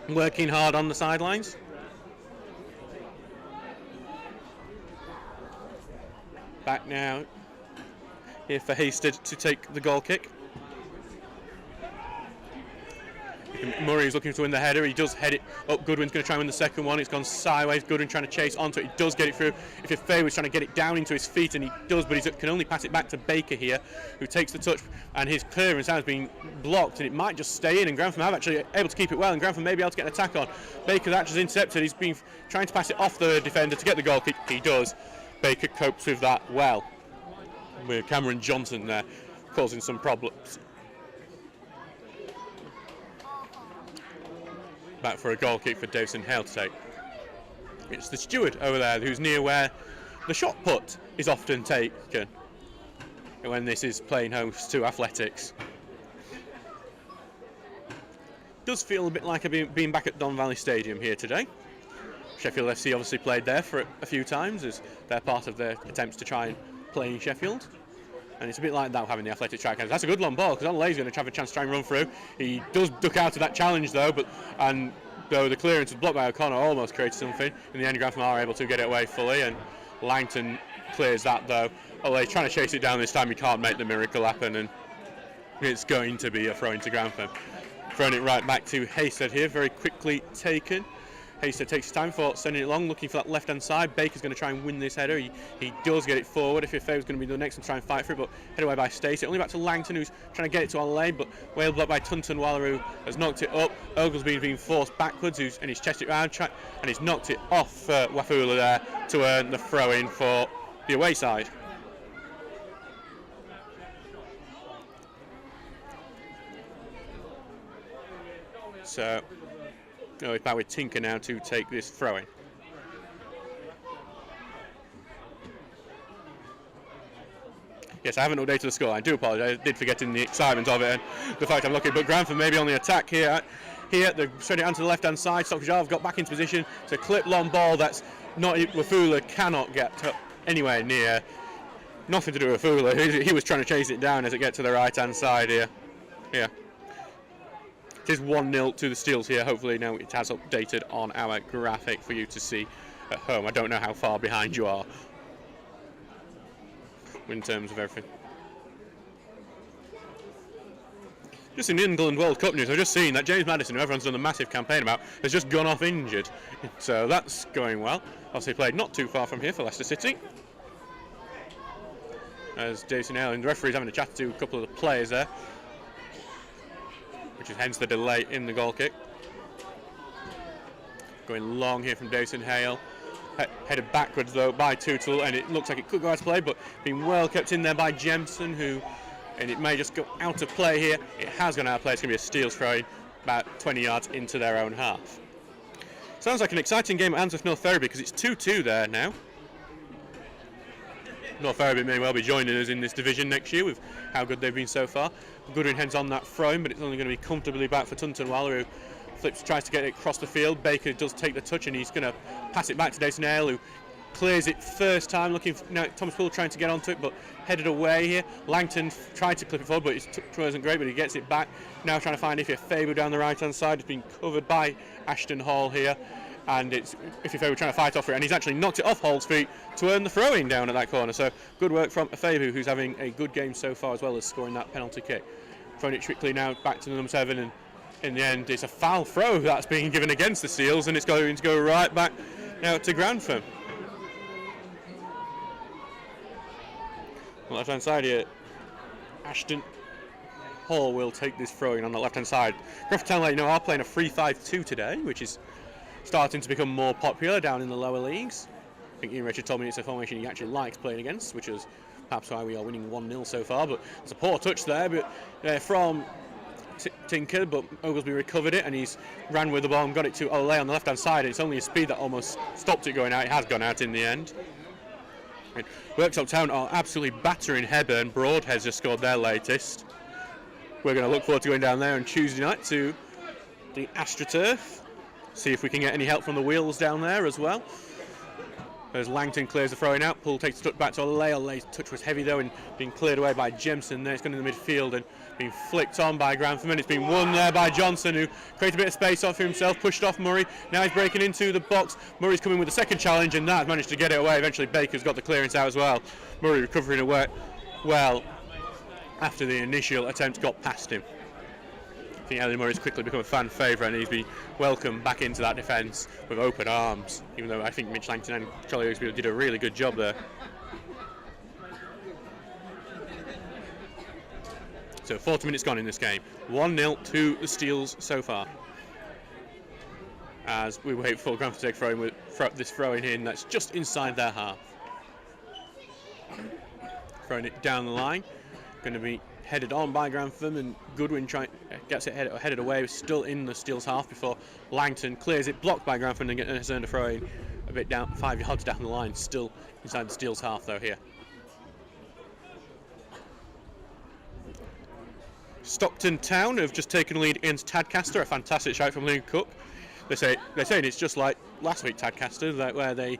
working hard on the sidelines. Back now here for Hasted to take the goal kick. Murray is looking to win the header. He does head it up. Goodwin's going to try and win the second one. It's gone sideways. Goodwin trying to chase onto it. He does get it through. If Faye was trying to get it down into his feet, and he does, but he can only pass it back to Baker here, who takes the touch, and his clearance has been blocked, and it might just stay in, and Grantham have actually able to keep it well, and Grantham may be able to get an attack on. Baker's actually intercepted. He's been trying to pass it off the defender to get the goal kick. He does. Baker copes with that well, with Cameron Johnson there causing some problems. Back for a goal kick for Davison Hale to take. It's the steward over there who's near where the shot put is often taken when this is playing host to athletics. Does feel a bit like being back at Don Valley Stadium here today. Sheffield FC obviously played there for a few times as they're part of their attempts to try and play in Sheffield. And it's a bit like that having the athletic track. That's a good long ball because Ole's going to have a chance to try and run through. He does duck out of that challenge though, though the clearance was blocked by O'Connor, almost created something. In the end, Grantham are able to get it away fully, and Langton clears that though. Ole's trying to chase it down this time. He can't make the miracle happen, and it's going to be a throw into Grantham. Throwing it right back to Hasted here, very quickly taken. Hasted takes his time for sending it long, looking for that left-hand side. Baker's going to try and win this header. He does get it forward. If Faye was going to be the next one to try and fight for it, but head away by Stacey. Only back to Langton, who's trying to get it to Ole, but well blocked by Tunton Wallaroo has knocked it up. Ogilvie's being forced backwards, and he's chested it round, and he's knocked it off Wafula there to earn the throw-in for the away side. So, it's back with Tinker now to take this throw-in. Yes, I haven't updated the score. I do apologise. I did forget in the excitement of it and the fact I'm looking. But Grantham maybe on the attack here. They're spreading it onto the left-hand side. Stockbridge have got back into position. It's a clip long ball that's not Wafula cannot get anywhere near. Nothing to do with Wafula. He was trying to chase it down as it gets to the right-hand side here. Yeah. It is 1-0 to the Steels here. Hopefully now it has updated on our graphic for you to see at home. I don't know how far behind you are in terms of everything. Just in England World Cup news, I've just seen that James Maddison, who everyone's done a massive campaign about, has just gone off injured. So that's going well. Obviously played not too far from here for Leicester City. As Davison Hale and the referee's having a chat to a couple of the players there, which is hence the delay in the goal kick. Going long here from Davison Hale. Headed backwards though by Tootle, and it looks like it could go out of play, but being well kept in there by Jemson, and it may just go out of play here. It has gone out of play. It's going to be a Steels throw about 20 yards into their own half. Sounds like an exciting game at Answorth North Ferriby, because it's 2-2 there now. North Ferriby may well be joining us in this division next year with how good they've been so far. Goodwin heads on that throw-in, but it's only going to be comfortably back for Tuntonwalla, who tries to get it across the field. Baker does take the touch, and he's going to pass it back to Dayton Hale, who clears it first time, looking for, now Thomas Poole trying to get onto it, but headed away here. Langton tried to clip it forward, but his touch wasn't great, but he gets it back. Now trying to find Ify Faber down the right-hand side. It's been covered by Ashton Hall here, and it's Ify Faber trying to fight off it, and he's actually knocked it off Hall's feet to earn the throw-in down at that corner. So good work from Faber, who's having a good game so far, as well as scoring that penalty kick. Throwing it quickly now back to the number 7, and in the end it's a foul throw that's being given against the Seals, and it's going to go right back now to Grantham. On the left-hand side here, Ashton Hall will take this throw-in on the left-hand side. Grantham Town, like you know, are playing a 3-5-2 today, which is starting to become more popular down in the lower leagues. I think Ian Richard told me it's a formation he actually likes playing against, which is perhaps why we are winning 1-0 so far. But it's a poor touch there, but from Tinker, but Oglesby recovered it, and he's ran with the ball and got it to Olay on the left-hand side. It's only his speed that almost stopped it going out. It has gone out in the end. And Worksop Town are absolutely battering Hebburn. Broadhead's just scored their latest. We're going to look forward to going down there on Tuesday night to the AstroTurf. See if we can get any help from the wheels down there as well. As Langton clears the throw-in out, Poole takes the touch back to Olay. Olay's touch was heavy though, and being cleared away by Jemson. There it's going in the midfield and being flicked on by Grantham, and it's been won there by Johnson, who created a bit of space off himself, pushed off Murray. Now he's breaking into the box. Murray's coming with a second challenge, and that's managed to get it away. Eventually Baker's got the clearance out as well. Murray recovering away well after the initial attempt got past him. I think Ellie Murray's quickly become a fan favourite, and he's been welcomed back into that defence with open arms, even though I think Mitch Langton and Charlie Oaksby did a really good job there. So 40 minutes gone in this game. 1-0 to the Steels so far. As we wait for Grantham to take this throwing in that's just inside their half. Throwing it down the line. Going to be headed on by Grantham, and Goodwin gets it headed away, still in the Steels half before Langton clears it, blocked by Grantham, and has earned a throw in a bit down, 5 yards down the line, still inside the Steels half though here. Stockton Town have just taken a lead against Tadcaster, a fantastic shout from Liam Cook. They're saying it's just like last week Tadcaster, where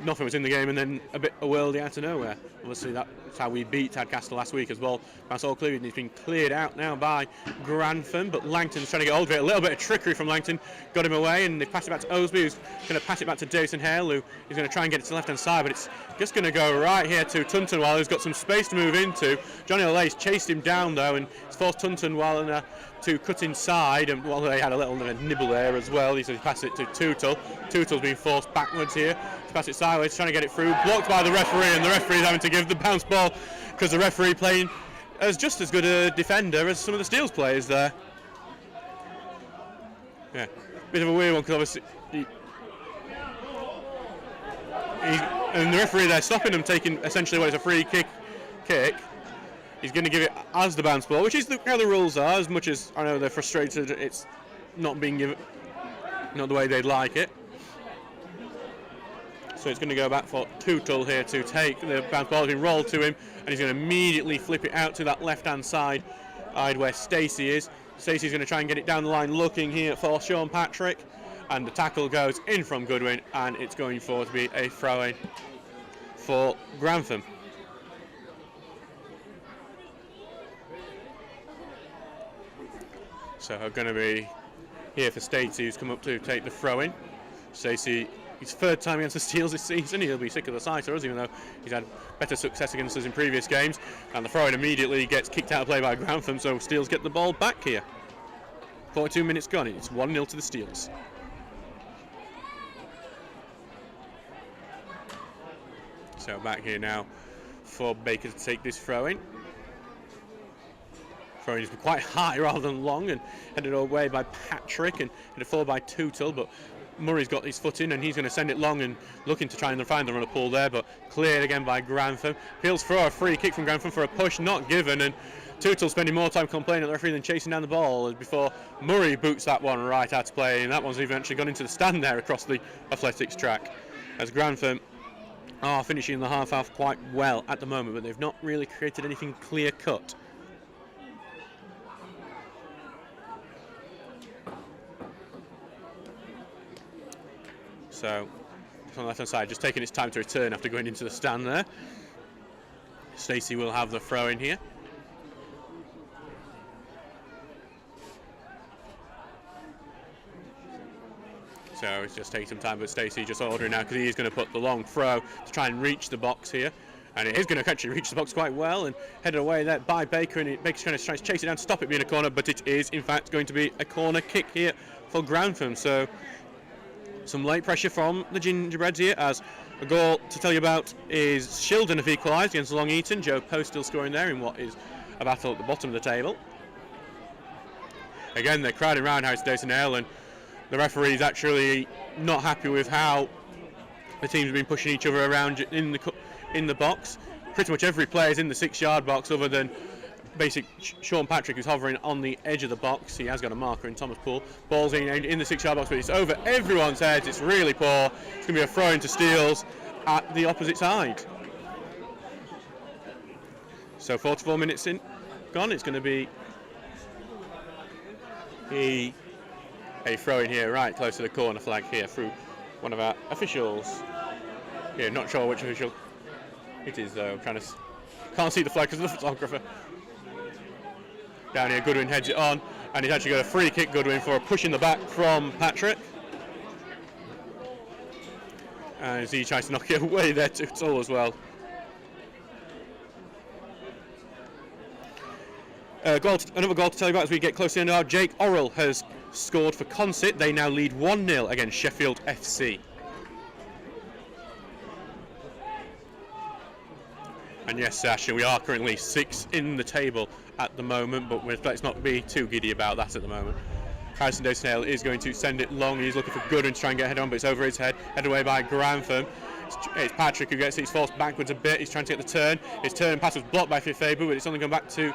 nothing was in the game and then a worldie out of nowhere. Obviously that's how we beat Tadcaster last week as well. That's all cleared, and he's been cleared out now by Grantham, but Langton's trying to get hold of it. A little bit of trickery from Langton got him away, and they pass it back to Osby, who's going to pass it back to Dayton Hale, who is going to try and get it to the left hand side, but it's just going to go right here to Tuntonwalla, who's got some space to move into. Johnny Olay's chased him down though, and it's forced Tuntonwalla to cut inside, and they had a little nibble there as well. He's passed it to Tootle. Tootle's been forced backwards here. He's passed it sideways, trying to get it through, blocked by the referee, and the referee's having to give the bounce ball because the referee playing as just as good a defender as some of the Steels players there. Yeah, bit of a weird one because obviously and the referee there stopping them taking essentially what is a free kick. He's going to give it as the bounce ball, which is how the rules are. As much as I know they're frustrated, it's not being given, not the way they'd like it. So it's going to go back for Tootle here to take the bounce ball. It's been rolled to him, and he's going to immediately flip it out to that left-hand side where Stacey is. Stacey's going to try and get it down the line, looking here for Sean Patrick, and the tackle goes in from Goodwin, and it's going forward to be a throw-in for Grantham. So we're going to be here for Stacey, who's come up to take the throw-in. Stacey, his third time against the Steels this season. He'll be sick of the sight of us, even though he's had better success against us in previous games. And the throw-in immediately gets kicked out of play by Grantham, so Steels get the ball back here. 42 minutes gone, it's 1-0 to the Steels. So back here now for Baker to take this throw-in. Throwing is quite high rather than long, and headed away by Patrick and headed forward by Tootle, but Murray's got his foot in and he's going to send it long and looking to try and find the runner pull there, but cleared again by Grantham. Peels for a free kick from Grantham for a push, not given, and Tootle spending more time complaining at the referee than chasing down the ball before Murray boots that one right out of play, and that one's eventually gone into the stand there across the athletics track, as Grantham are finishing the half quite well at the moment, but they've not really created anything clear cut. So on the left hand side, just taking its time to return after going into the stand there. Stacey will have the throw in here. So it's just taking some time, but Stacey just ordering now because he is going to put the long throw to try and reach the box here. And it is going to actually reach the box quite well and headed away there by Baker, and Baker's going to try to chase it down, stop it being a corner, but it is in fact going to be a corner kick here for Grantham. So some late pressure from the Gingerbreads here, as a goal to tell you about is Shildon have equalised against Long Eaton. Joe Post still scoring there in what is a battle at the bottom of the table. Again, they're crowding around Harrison Dason Hale, and the referee's actually not happy with how the teams have been pushing each other around in the box. Pretty much every player is in the 6-yard box other than basic Sean Patrick, who's hovering on the edge of the box. He has got a marker in Thomas Poole. Ball's in the 6-yard box, but it's over everyone's heads. It's really poor. It's going to be a throw into Steels at the opposite side. So 44 minutes in, gone. It's going to be a throw in here, right close to the corner flag here through one of our officials. Yeah, not sure which official it is though. Can't see the flag because of the photographer. Down here, Goodwin heads it on, and he's actually got a free kick, Goodwin, for a push in the back from Patrick. As he tries to knock it away there to Tull as well. Another goal to tell you about as we get close to the end now. Jake Orrell has scored for Consett. They now lead 1-0 against Sheffield FC. And yes, Sasha, we are currently 6 in the table at the moment, but let's not be too giddy about that at the moment. Harrison Dason Hale is going to send it long. He's looking for Goodwin to try and get a head on, but it's over his head. Headed away by Grantham. It's Patrick who gets it. He's forced backwards a bit. He's trying to get the turn. His turn pass was blocked by Fifebu, but it's only gone back to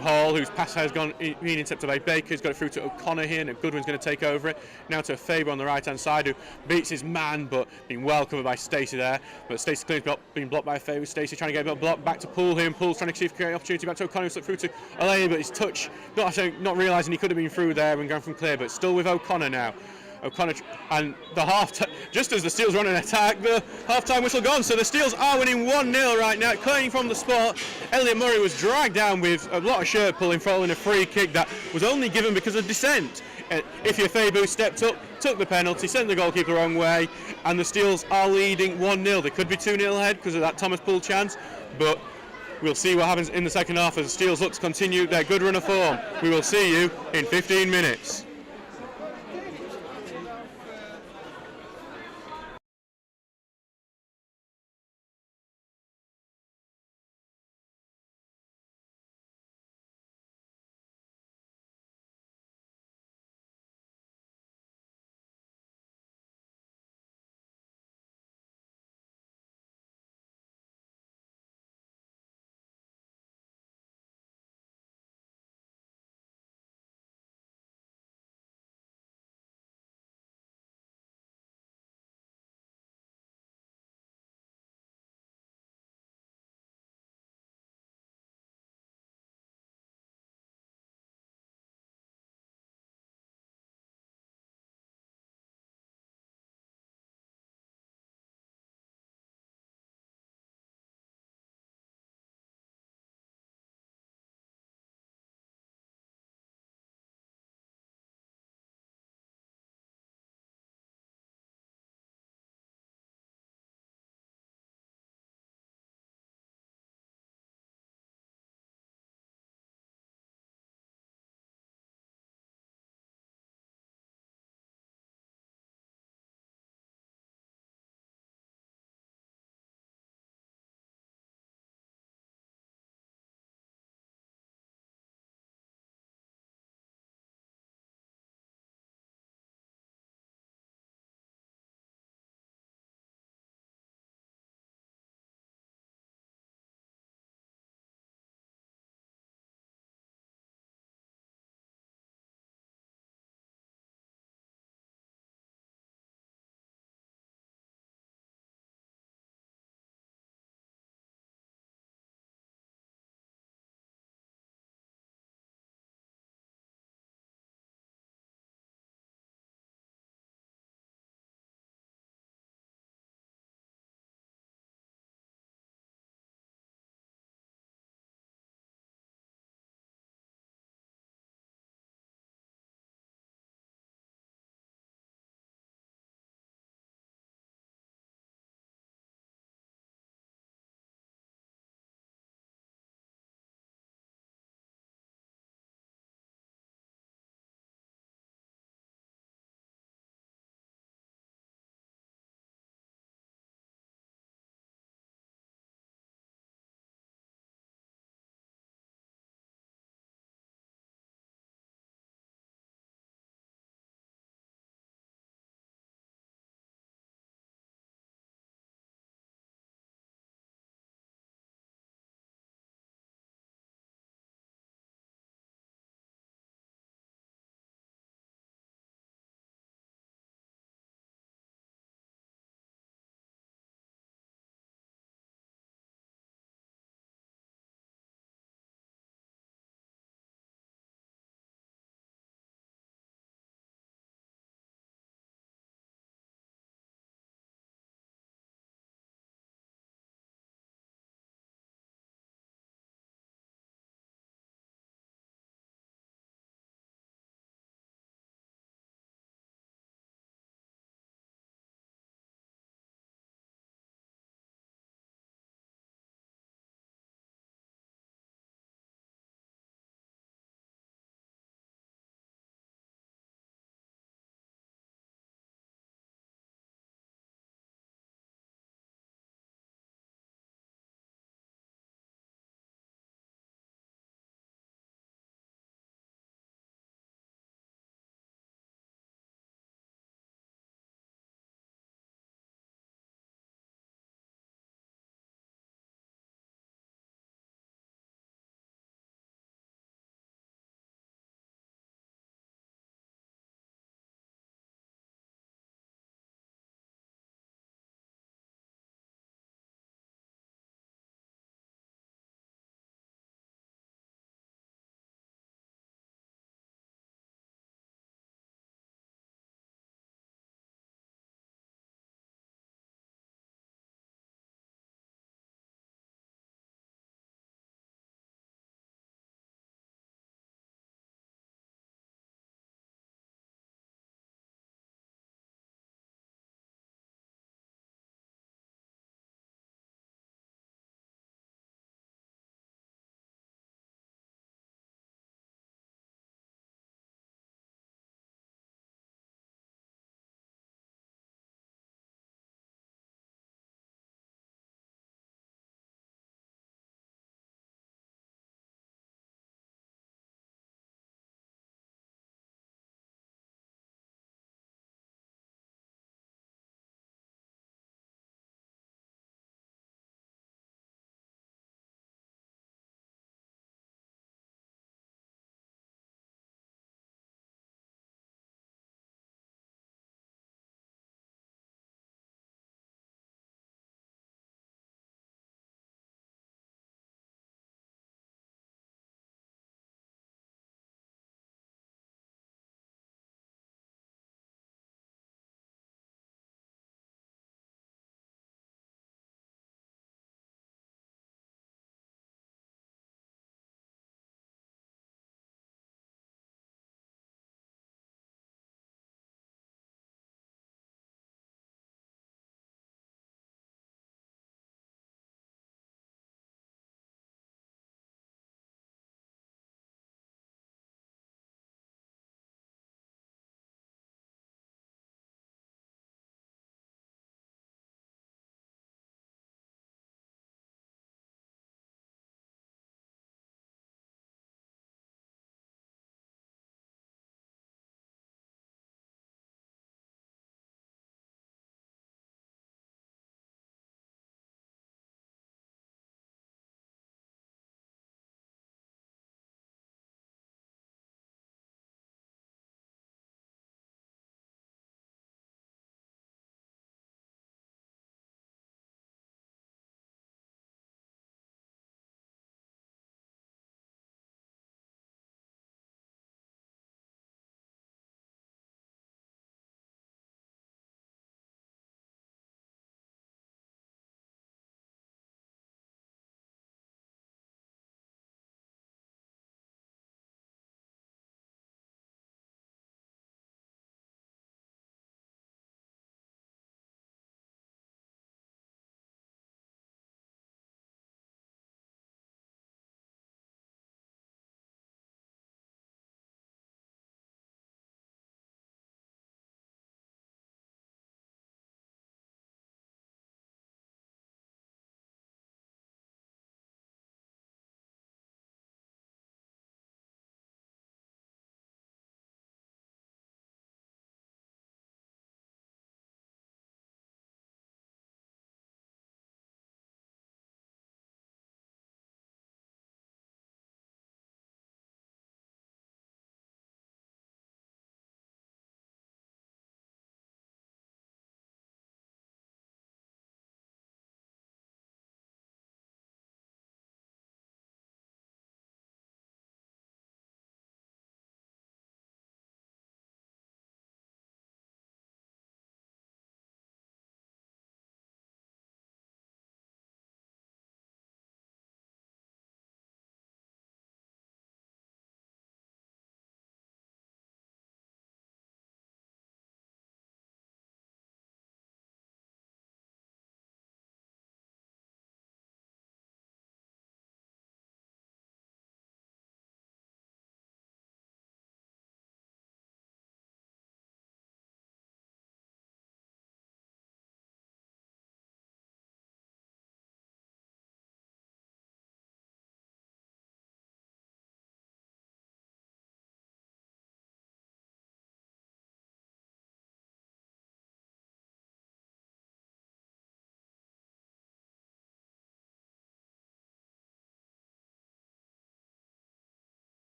Hall, whose pass has been intercepted by Baker. He's got it through to O'Connor here, and Goodwin's going to take over it. Now to Faber on the right-hand side, who beats his man, but being well covered by Stacey there. But Stacey clearly being blocked by Faber. Stacey trying to get a block back to Poole here, and Poole's trying to see if he can create an opportunity back to O'Connor, who slipped through to Elaine, but his touch, not realising he could have been through there when going from clear, but still with O'Connor now. O'Connor and the just as the Steels run an attack, the half-time whistle gone, so the Steels are winning 1-0 right now. Cutting from the spot, Elliot Murray was dragged down with a lot of shirt pulling, following a free kick that was only given because of dissent. Ifya Fabu stepped up, took the penalty, sent the goalkeeper the wrong way, and the Steels are leading 1-0. They could be 2-0 ahead because of that Thomas Poole chance, but we'll see what happens in the second half as the Steels look to continue their good run of form. We will see you in 15 minutes.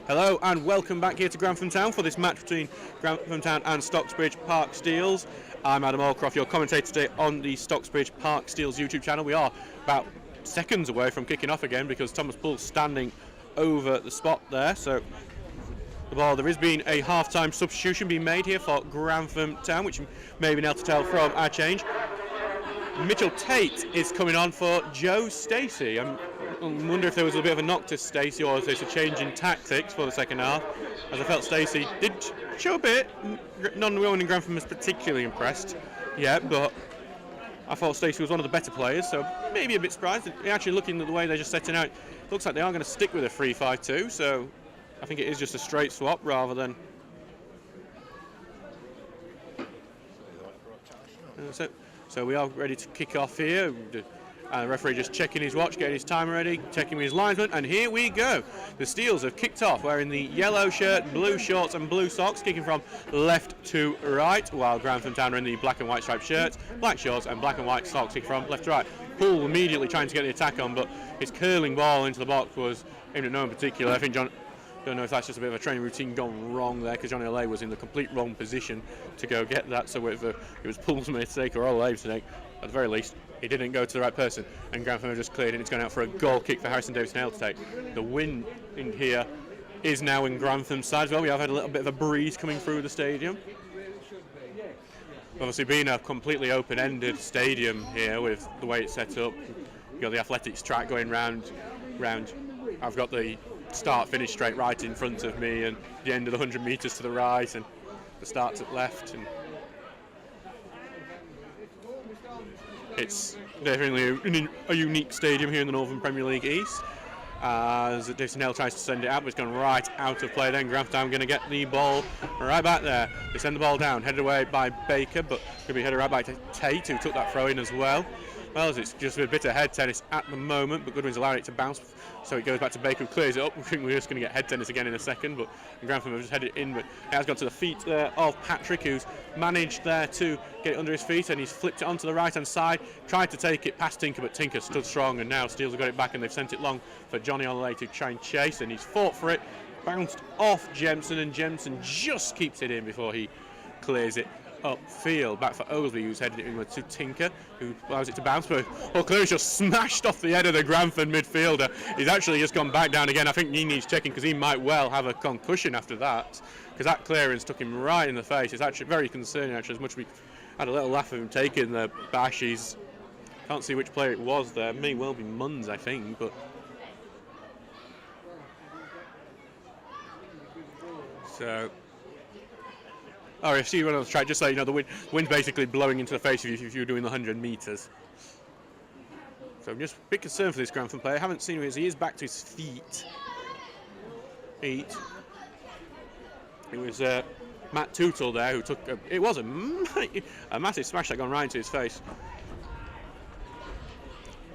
Hello and welcome back here to Grantham Town for this match between Grantham Town and Stocksbridge Park Steels. I'm Adam Allcroft, your commentator today on the Stocksbridge Park Steels YouTube channel. We are about seconds away from kicking off again because Thomas Pool's standing over the spot there. So the ball, there has been a half-time substitution being made here for Grantham Town, which you may have been able to tell from our change. Mitchell Tate is coming on for Joe Stacey. I wonder if there was a bit of a knock to Stacey or if there's a change in tactics for the second half, as I felt Stacey did show a bit. None in Grantham was particularly impressed yet, but I thought Stacey was one of the better players, so maybe a bit surprised. Actually, looking at the way they're just setting out, it looks like they are going to stick with a 3-5-2, so I think it is just a straight swap rather than... So we are ready to kick off here. The referee just checking his watch, getting his time ready, checking with his linesman, and here we go. The Steels have kicked off wearing the yellow shirt, blue shorts and blue socks, kicking from left to right, while Grantham Town are in the black and white striped shirts, black shorts and black and white socks, kicking from left to right. Poole immediately trying to get the attack on, but his curling ball into the box was aimed at no one in particular. I think don't know if that's just a bit of a training routine gone wrong there, because Johnny Olay was in the complete wrong position to go get that, so it was Poole's mistake or Olay's mistake, at the very least. He didn't go to the right person, and Grantham have just cleared, and it's going out for a goal kick for Harrison Davidson-Hale to take. The wind in here is now in Grantham's side as well. We have had a little bit of a breeze coming through the stadium. Obviously, being a completely open-ended stadium here with the way it's set up, you've got the athletics track going round. I've got the start-finish straight right in front of me, and the end of the 100 metres to the right, and the start's at left. And it's definitely a unique stadium here in the Northern Premier League East. As Davidson-Hale tries to send it out, but it's gone right out of play then. Grantham Town going to get the ball right back there. They send the ball down, headed away by Baker, but going to be headed right back to Tate, who took that throw in as well. Well, it's just a bit of head tennis at the moment, but Goodwin's allowing it to bounce, so it goes back to Baker, who clears it up. I think we're just going to get head tennis again in a second, but Grantham have just headed it in, but it has gone to the feet there of Patrick, who's managed there to get it under his feet, and he's flipped it onto the right-hand side, tried to take it past Tinker, but Tinker stood strong, and now Steels have got it back, and they've sent it long for Johnny Olay to try and chase, and he's fought for it, bounced off Jemson, and Jemson just keeps it in before he clears it upfield. Back for Oglesby, who's headed it in to Tinker, who allows it to bounce, but clearly just smashed off the head of the Grantham midfielder. He's actually just gone back down again. I think he needs checking, because he might well have a concussion after that, because that clearance took him right in the face. It's actually very concerning, actually, as much as we had a little laugh of him taking the bash. Can't see which player it was there. It may well be Munns, I think, but so... Oh, if you run on the track, just so you know, the wind's basically blowing into the face of you if you're doing the 100 metres. So I'm just a bit concerned for this Grantham player. I haven't seen him as he is back to his feet. It was Matt Tootle there who took it was a massive smash that gone right into his face.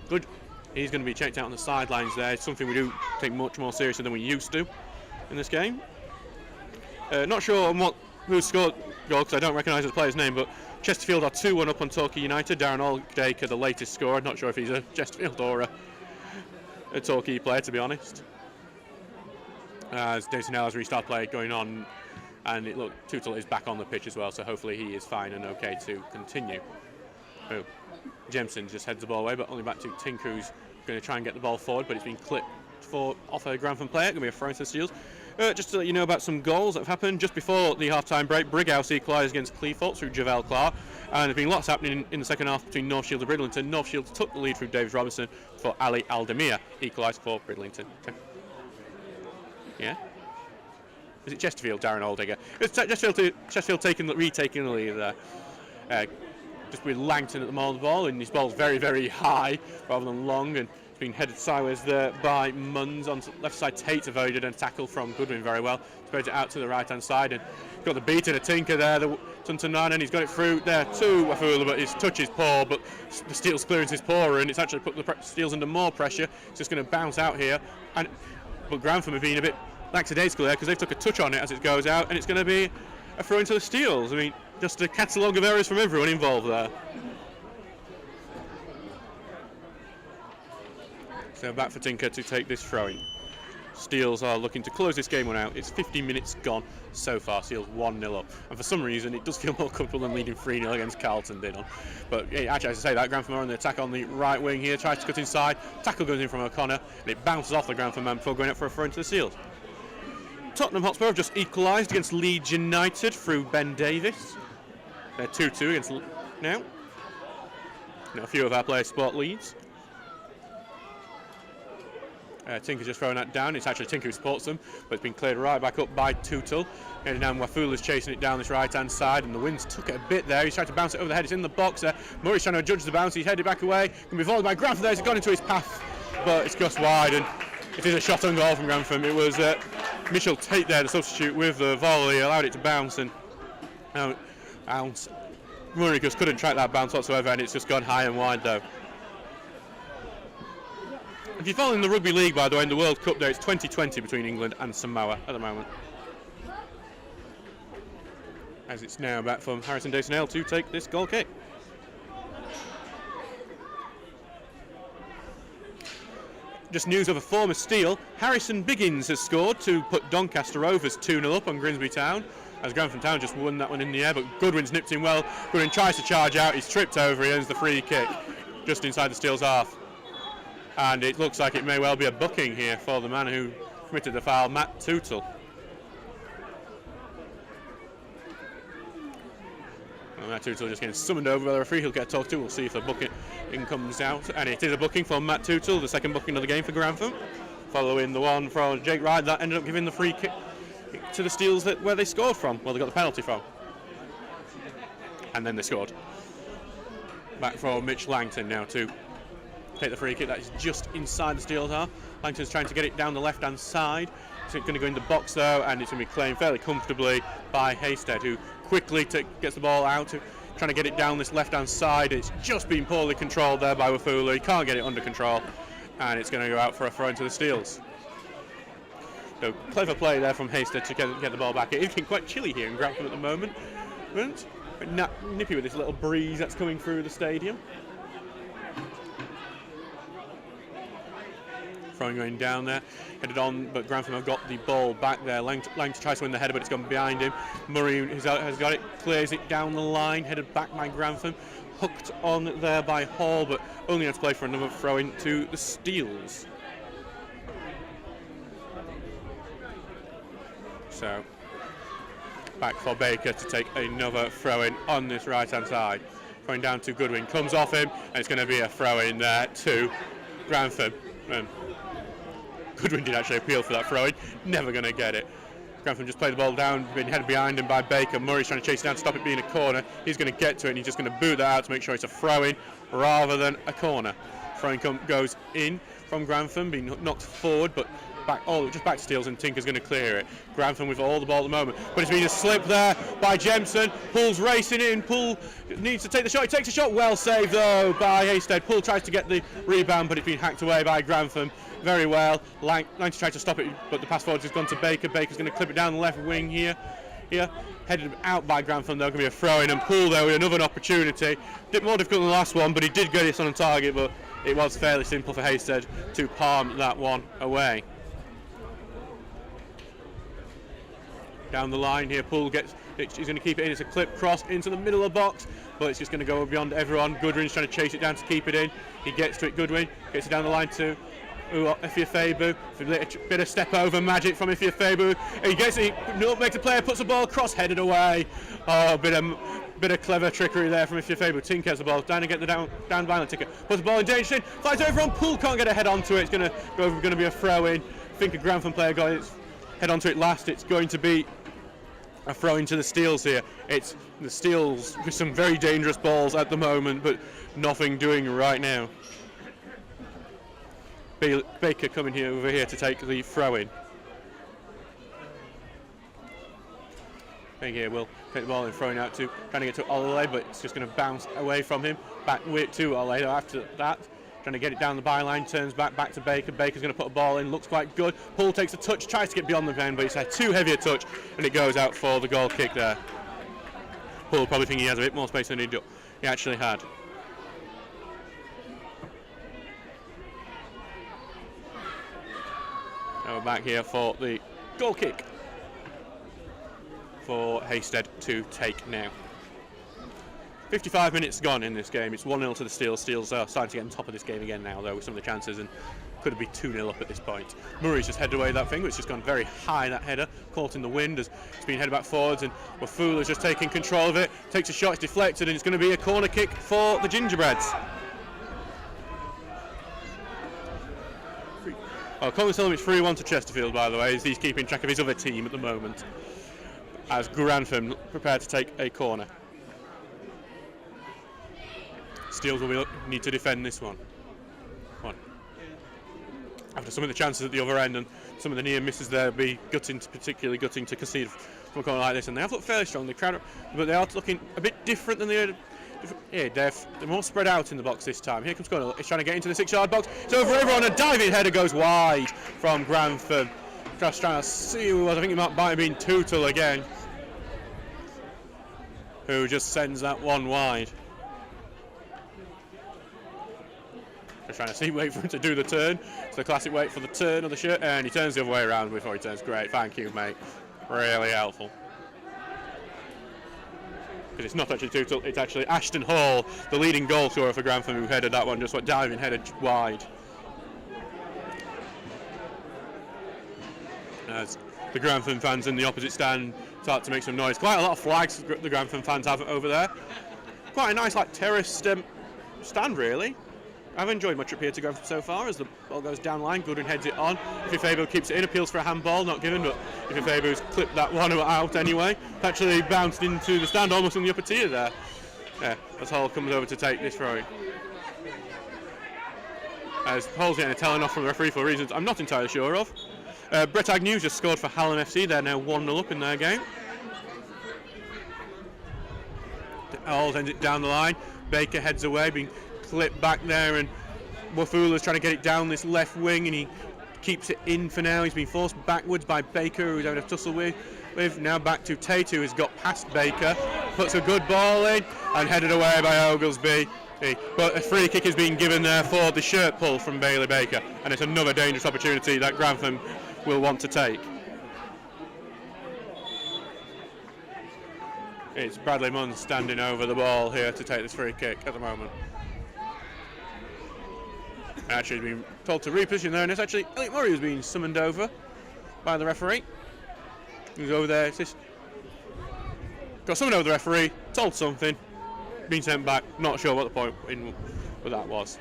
Good. He's going to be checked out on the sidelines there. It's something we do take much more seriously than we used to in this game. Not sure on who scored goal, because I don't recognise the player's name, but Chesterfield are 2-1 up on Torquay United. Darren Aldaker, the latest scorer. Not sure if he's a Chesterfield or a Torquay player, to be honest. As Davidson-Hale has restart play going on, and Tootle is back on the pitch as well, so hopefully he is fine and okay to continue. Oh, Jemson just heads the ball away, but only back to Tinker, who's going to try and get the ball forward, but it's been clipped off a Grantham player. Going to be a throw to the Steels. Just to let you know about some goals that have happened just before the half-time break. Brighouse equalised against Cleethorpes through Javel Clark, and there's been lots happening in the second half between North Shields and Bridlington. North Shields took the lead through David Robinson for Ali Aldemir, equalised for Bridlington. Yeah? Is it Chesterfield, Darren Aldaker? It's Chesterfield retaking the lead there. Just with Langton at the moment of the ball, and his ball's very, very high rather than long, and it's been headed sideways there by Munns. On the left side, Tate avoided a tackle from Goodwin very well. Spread it out to the right-hand side, and got the beat of the Tinker there. The Tuntunan, and he's got it through there to Wafula, but his touch is poor, but the Steel's clearance is poor, and it's actually put the Steel's under more pressure. It's just going to bounce out here, but Grantham have been a bit lackadaisical there because they've took a touch on it as it goes out, and it's going to be a throw into the Steels. I mean, just a catalogue of errors from everyone involved there. So back for Tinker to take this throw-in. Steels are looking to close this game one out. It's 15 minutes gone so far. Steels 1-0 up. And for some reason, it does feel more comfortable than leading 3-0 against Carlton did on. But actually, as I say, that Grantham are on the attack on the right wing here. Tries to cut inside. Tackle goes in from O'Connor. And it bounces off the Grantham man before going up for a throw into the Steels. Tottenham Hotspur have just equalised against Leeds United through Ben Davis. They're 2-2 against now. A few of our players spot Leeds. Tinker just throwing that down. It's actually Tinker who supports them, but it's been cleared right back up by Tutul. Heading down, Wafula's chasing it down this right-hand side, and the wind's took it a bit there. He's trying to bounce it over the head. It's in the box there. Murray's trying to judge the bounce. He's headed back away. Can be followed by Grantham there. It's gone into his path, but it's just wide, and it is a shot on goal from Grantham. It was Mitchell Tate there, the substitute with the volley, allowed it to bounce, and bounce. Murray just couldn't track that bounce whatsoever, and it's just gone high and wide though. If you're following the Rugby League, by the way, in the World Cup there, it's 2020 between England and Samoa at the moment. As it's now back from Harrison Dason-Hale to take this goal kick. Just news of a former Steel. Harrison Biggins has scored to put Doncaster Rovers 2-0 up on Grimsby Town, as Grantham Town just won that one in the air, but Goodwin's nipped him well. Goodwin tries to charge out, he's tripped over, he earns the free kick just inside the Steel's half. And it looks like it may well be a booking here for the man who committed the foul, Matt Tutul. And Matt Tutul just getting summoned over by the referee. He'll get talked to. We'll see if the booking comes out. And it is a booking for Matt Tutul, the second booking of the game for Grantham. Following the one from Jake Ryde, that ended up giving the free kick to the Steels where they scored from. Well, they got the penalty from. And then they scored. Back for Mitch Langton now to take the free kick. That is just inside the Steel's half. Langton's trying to get it down the left-hand side. It's going to go in the box though, and it's going to be claimed fairly comfortably by Hasted, who quickly gets the ball out, trying to get it down this left-hand side. It's just been poorly controlled there by Wafula. He can't get it under control, and it's going to go out for a throw into the Steels. So clever play there from Hasted to get the ball back. It is getting quite chilly here in Grantham at the moment. But nippy with this little breeze that's coming through the stadium. Throwing going down there, headed on, but Grantham have got the ball back there. Langton tries to win the header, but it's gone behind him. Murray has got it, clears it down the line, headed back by Grantham. Hooked on there by Hall, but only has to play for another throw in to the Steels. So, back for Baker to take another throw in on this right hand side. Going down to Goodwin, comes off him, and it's going to be a throw in there to Grantham. Goodwin did actually appeal for that throw-in, never going to get it. Grantham just played the ball down, been headed behind him by Baker. Murray's trying to chase it down to stop it being a corner. He's going to get to it, and he's just going to boot that out to make sure it's a throw-in rather than a corner. Throw-in goes in from Grantham, being knocked forward, but just back to Steels, and Tinker's going to clear it. Grantham with all the ball at the moment, but it's been a slip there by Jemson. Pool's racing in. Pool needs to take the shot. He takes a shot. Well saved though by Hasted. Pool tries to get the rebound, but it's been hacked away by Grantham very well. Langton tried to stop it, but the pass forward has gone to Baker. Baker's going to clip it down the left wing here. Headed out by Grantham. There's going to be a throw in, and Pool there with another opportunity. Bit more difficult than the last one, but he did get it on target, but it was fairly simple for Hasted to palm that one away. Down the line here, Poole he's going to keep it in. It's a clip cross into the middle of the box, but it's just going to go beyond everyone. Goodwin's trying to chase it down to keep it in. He gets to it, Goodwin gets it down the line to Ifiefebu. A bit of step over magic from Ifiefebu. He gets it, makes a player, puts the ball across, headed away. Oh, a bit of clever trickery there from Ifiefebu. Tinker has the ball, down to get the down violent Tinker. Puts the ball in danger, flies over on Poole, can't get a head onto it. It's going to be a throw in. I think a Grantham player got its head onto it last. It's going to be a throw into the Steels here. It's the Steels with some very dangerous balls at the moment, but nothing doing right now. Baker coming over here to take the throw in. I think here will take the ball and throwing out to, trying to get to Ole, but it's just going to bounce away from him. Back to Ole after that. Trying to get it down the byline, turns back to Baker. Baker's going to put a ball in, looks quite good. Hull takes a touch, tries to get beyond the pen, but it's a too heavy a touch, and it goes out for the goal kick there. Hull probably think he has a bit more space than he actually had. Now we're back here for the goal kick for Hasted to take now. 55 minutes gone in this game. It's 1-0 to the Steels. Steels are starting to get on top of this game again now, though, with some of the chances, and could be 2-0 up at this point. Murray's just headed away that thing, but it's just gone very high, that header, caught in the wind as it's been headed back forwards, and Wafula's just taking control of it, takes a shot, it's deflected, and it's going to be a corner kick for the Gingerbreads. Oh, Colin's telling me it's 3-1 to Chesterfield, by the way, as he's keeping track of his other team at the moment, as Grantham prepared to take a corner. Steels will need to defend this one. After some of the chances at the other end and some of the near misses there, be particularly gutting to concede from a corner like this. And they have looked fairly strong, but they are looking a bit different than they are. Yeah, they're more spread out in the box this time. Here comes Connell. He's trying to get into the 6-yard box. It's over everyone. A diving header goes wide from Grantham. Just trying to see who it was. I think it might have been Tootle again, who just sends that one wide. Just trying to see, wait for him to do the turn. It's the classic wait for the turn of the shirt, and he turns the other way around before he turns. Great, thank you, mate. Really helpful. Because it's not actually Tootle, it's actually Ashton Hall, the leading goal scorer for Grantham, who headed that one, just went diving, headed wide. As the Grantham fans in the opposite stand start to make some noise. Quite a lot of flags the Grantham fans have over there. Quite a nice, like, terrace stand, really. I've enjoyed my trip here to Grantham so far as the ball goes down line. Goodwin heads it on. Ifeifebu keeps it in, appeals for a handball, not given, but Ifeifebu's clipped that one out anyway. Actually bounced into the stand almost in the upper tier there. Yeah, as Hull comes over to take this throw. As Hull's getting a telling off from the referee for reasons I'm not entirely sure of. Brett Agnew just scored for Hallam FC. They're now 1-0 up in their game. Hull sends it down the line. Baker heads away, being clip back there, and Wafula's trying to get it down this left wing, and he keeps it in for now. He's been forced backwards by Baker, who's having a tussle with. Now back to Tate, who has got past Baker, puts a good ball in, and headed away by Oglesby. But a free kick is being given there for the shirt pull from Bailey Baker, and it's another dangerous opportunity that Grantham will want to take. It's Bradley Munn standing over the ball here to take this free kick at the moment. Actually been told to reposition there, and it's actually Elliot Murray who's been summoned over by the referee. He's over there, got summoned over the referee, told something, been sent back, not sure what the point with that was.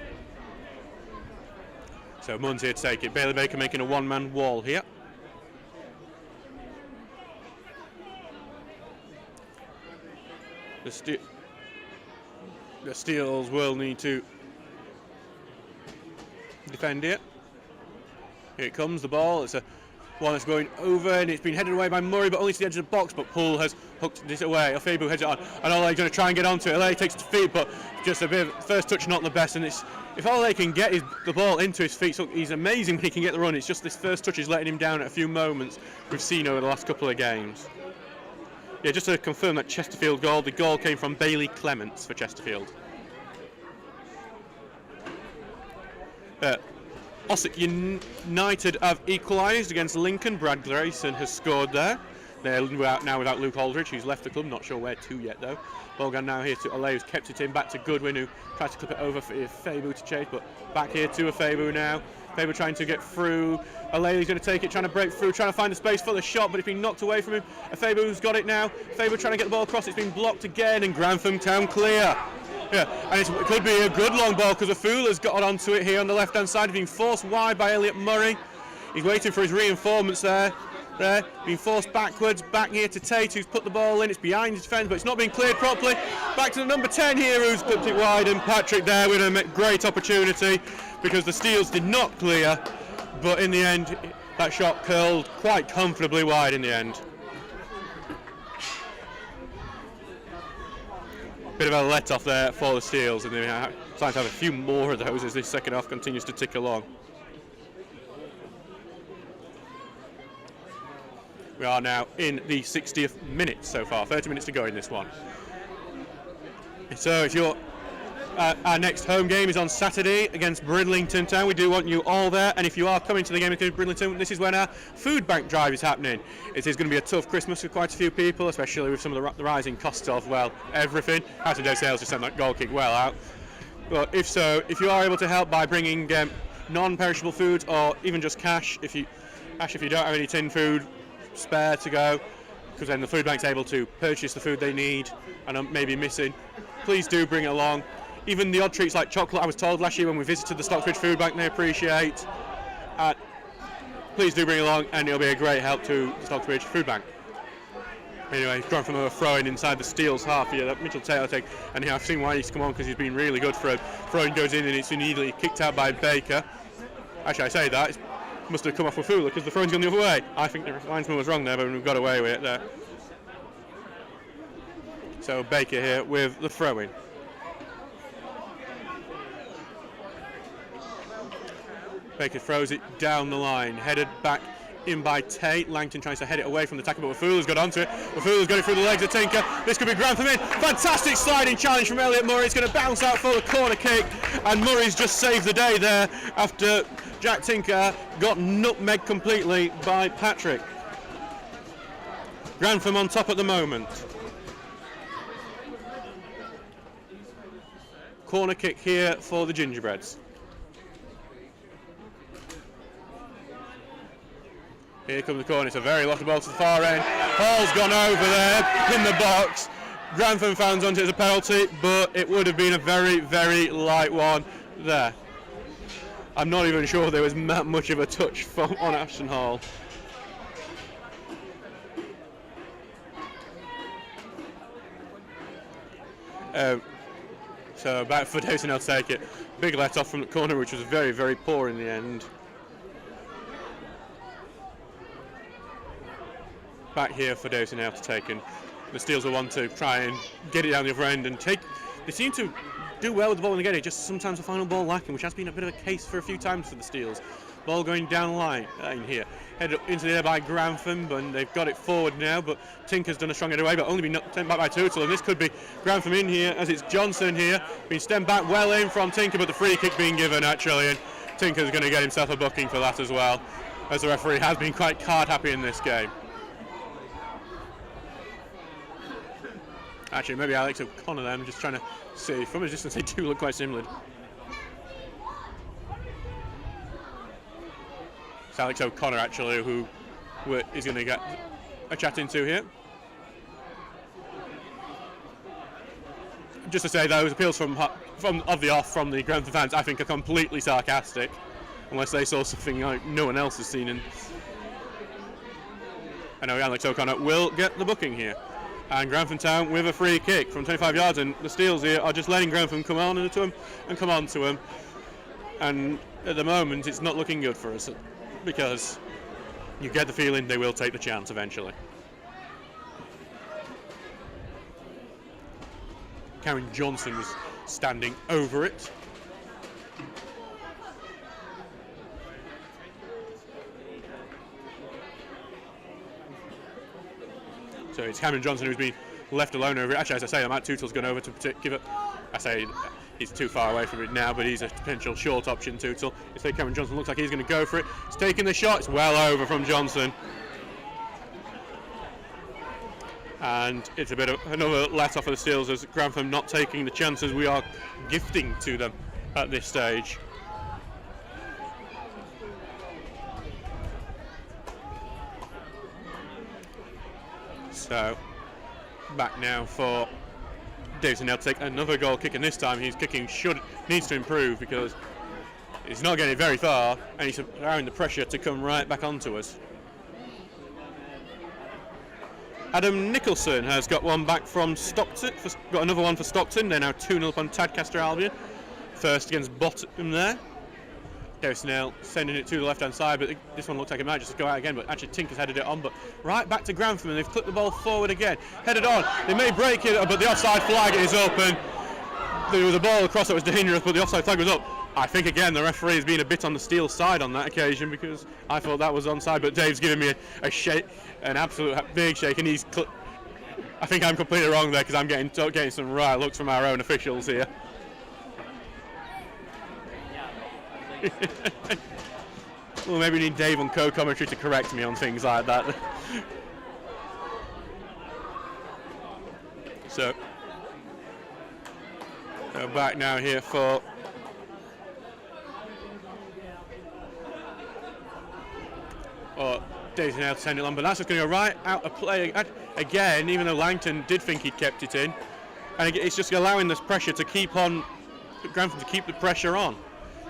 So Munn's here to take it. Bailey Baker making a one-man wall here. The Steels will need to defend it. Here it comes, the ball. It's a one that's going over, and it's been headed away by Murray, but only to the edge of the box. But Hull has hooked this away. Ifeifebu heads it on, and Ole going to try and get onto it. Ole takes it to feet, but just a bit of first touch, not the best. And it's if Ole can get the ball into his feet, so he's amazing when he can get the run. It's just this first touch is letting him down at a few moments we've seen over the last couple of games. Yeah, just to confirm that Chesterfield goal, the goal came from Bailey Clements for Chesterfield. Ossick United have equalised against Lincoln. Brad Grayson has scored there. They're now without Luke Aldridge, who's left the club. Not sure where to yet, though. Ball gone now here to Ole, who's kept it in. Back to Goodwin, who tried to clip it over for Ifeifebu to chase, but back here to Ifeifebu now. Ifeifebu trying to get through. Ole's going to take it, trying to break through, trying to find a space for the shot, but it's been knocked away from him. Ifeaibu's got it now. Ifeaibu trying to get the ball across. It's been blocked again, and Grantham Town clear. Yeah, and it could be a good long ball because Wafula's got onto it here on the left-hand side. He's been forced wide by Elliot Murray. He's waiting for his reinforcements there. Being forced backwards, back here to Tate, who's put the ball in. It's behind his defence, but it's not being cleared properly. Back to the number 10 here, who's clipped it wide, and Patrick there with a great opportunity because the Steels did not clear, but in the end, that shot curled quite comfortably wide in the end. Bit of a let-off there for the Steels, and they're starting to have a few more of those as this second half continues to tick along. We are now in the 60th minute so far, 30 minutes to go in this one. So if you're our next home game is on Saturday against Bridlington Town. We do want you all there, and if you are coming to the game against Bridlington, this is when our food bank drive is happening. It is going to be a tough Christmas for quite a few people, especially with some of the rising costs of, well, everything. Carlton Sales just sent that goal kick well out. But if so, if you are able to help by bringing non-perishable food or even just cash, if you don't have any tin food spare to go, because then the food bank's able to purchase the food they need and are maybe missing, please do bring it along. Even the odd treats like chocolate, I was told last year when we visited the Stocksbridge food bank, they appreciate. Please do bring it along, and it'll be a great help to the Stocksbridge food bank. Anyway, Grantham are throwing inside the Steels half here, that Mitchell Taylor take, and I've seen why he's come on because he's been really good for him. Throwing goes in and it's immediately kicked out by Baker. Actually, I say that, it must have come off with Fuller because the throwing's gone the other way. I think the linesman was wrong there, but we've got away with it there. So Baker here with the throw-in. Baker throws it down the line, headed back in by Tate. Langton tries to head it away from the tackle, but Wafula's got onto it. Wafula's got it through the legs of Tinker. This could be Grantham in. Fantastic sliding challenge from Elliot Murray. It's going to bounce out for the corner kick, and Murray's just saved the day there after Jack Tinker got nutmegged completely by Patrick. Grantham on top at the moment. Corner kick here for the Gingerbreads. Here comes the corner, it's a very lofty ball to the far end. Hall's gone over there in the box. Grantham fans on it as a penalty, but it would have been a very, very light one there. I'm not even sure there was that much of a touch on Ashton Hall. So back for Dawson now to take it. Big let off from the corner, which was very, very poor in the end. Back here for Dawson now to take, and the Steels will want to try and get it down the other end and take. They seem to do well with the ball and get it, just sometimes the final ball lacking, which has been a bit of a case for a few times for the Steels. Ball going down the line in here, headed up into the air by Grantham, and they've got it forward now, but Tinker's done a strong head away, but only been sent back by Tootle, and this could be Grantham in here, as it's Johnson here, being stemmed back well in from Tinker, but the free kick being given actually, and Tinker's going to get himself a booking for that as well, as the referee has been quite card happy in this game. Actually, maybe Alex O'Connor there, I'm just trying to see. From a distance, they do look quite similar. It's Alex O'Connor, actually, who is going to get a chat into here. Just to say, those appeals from the Grantham fans, I think, are completely sarcastic, unless they saw something like no one else has seen. And I know Alex O'Connor will get the booking here. And Grantham Town with a free kick from 25 yards, and the Steels here are just letting Grantham come on to him and come on to him. And at the moment, it's not looking good for us because you get the feeling they will take the chance eventually. Karen Johnson was standing over it. So it's Cameron Johnson who's been left alone over it. Actually, as I say, Matt Tootle's gone over to give it. I say he's too far away from it now, but he's a potential short option, Tootle. It's like Cameron Johnson looks like he's going to go for it. He's taking the shot. It's well over from Johnson. And it's a bit of another let off of the Steels as Grantham not taking the chances we are gifting to them at this stage. So back now for Davison now to take another goal kick, and this time his kicking needs to improve because he's not getting very far and he's allowing the pressure to come right back onto us. Adam Nicholson has got one back from Stockton, got another one for Stockton. They're now 2-0 up on Tadcaster Albion. First against Bottom there. Davison Hale sending it to the left-hand side, but this one looks like it might just go out again, but actually Tinker's headed it on, but right back to Grantham, and they've clipped the ball forward again. Headed on, they may break it, but the offside flag is up, and there was a ball across that was dangerous, but the offside flag was up. I think, again, the referee has been a bit on the Steel side on that occasion, because I thought that was onside, but Dave's giving me a shake, an absolute big shake, and I think I'm completely wrong there, because I'm getting some right looks from our own officials here. Well, maybe we need Dave on co-commentary to correct me on things like that. So, we're back now here for Davison Hale to send it on, but that's just going to go right out of play again, even though Langton did think he'd kept it in. And it's just allowing this pressure to keep on, Grantham to keep the pressure on.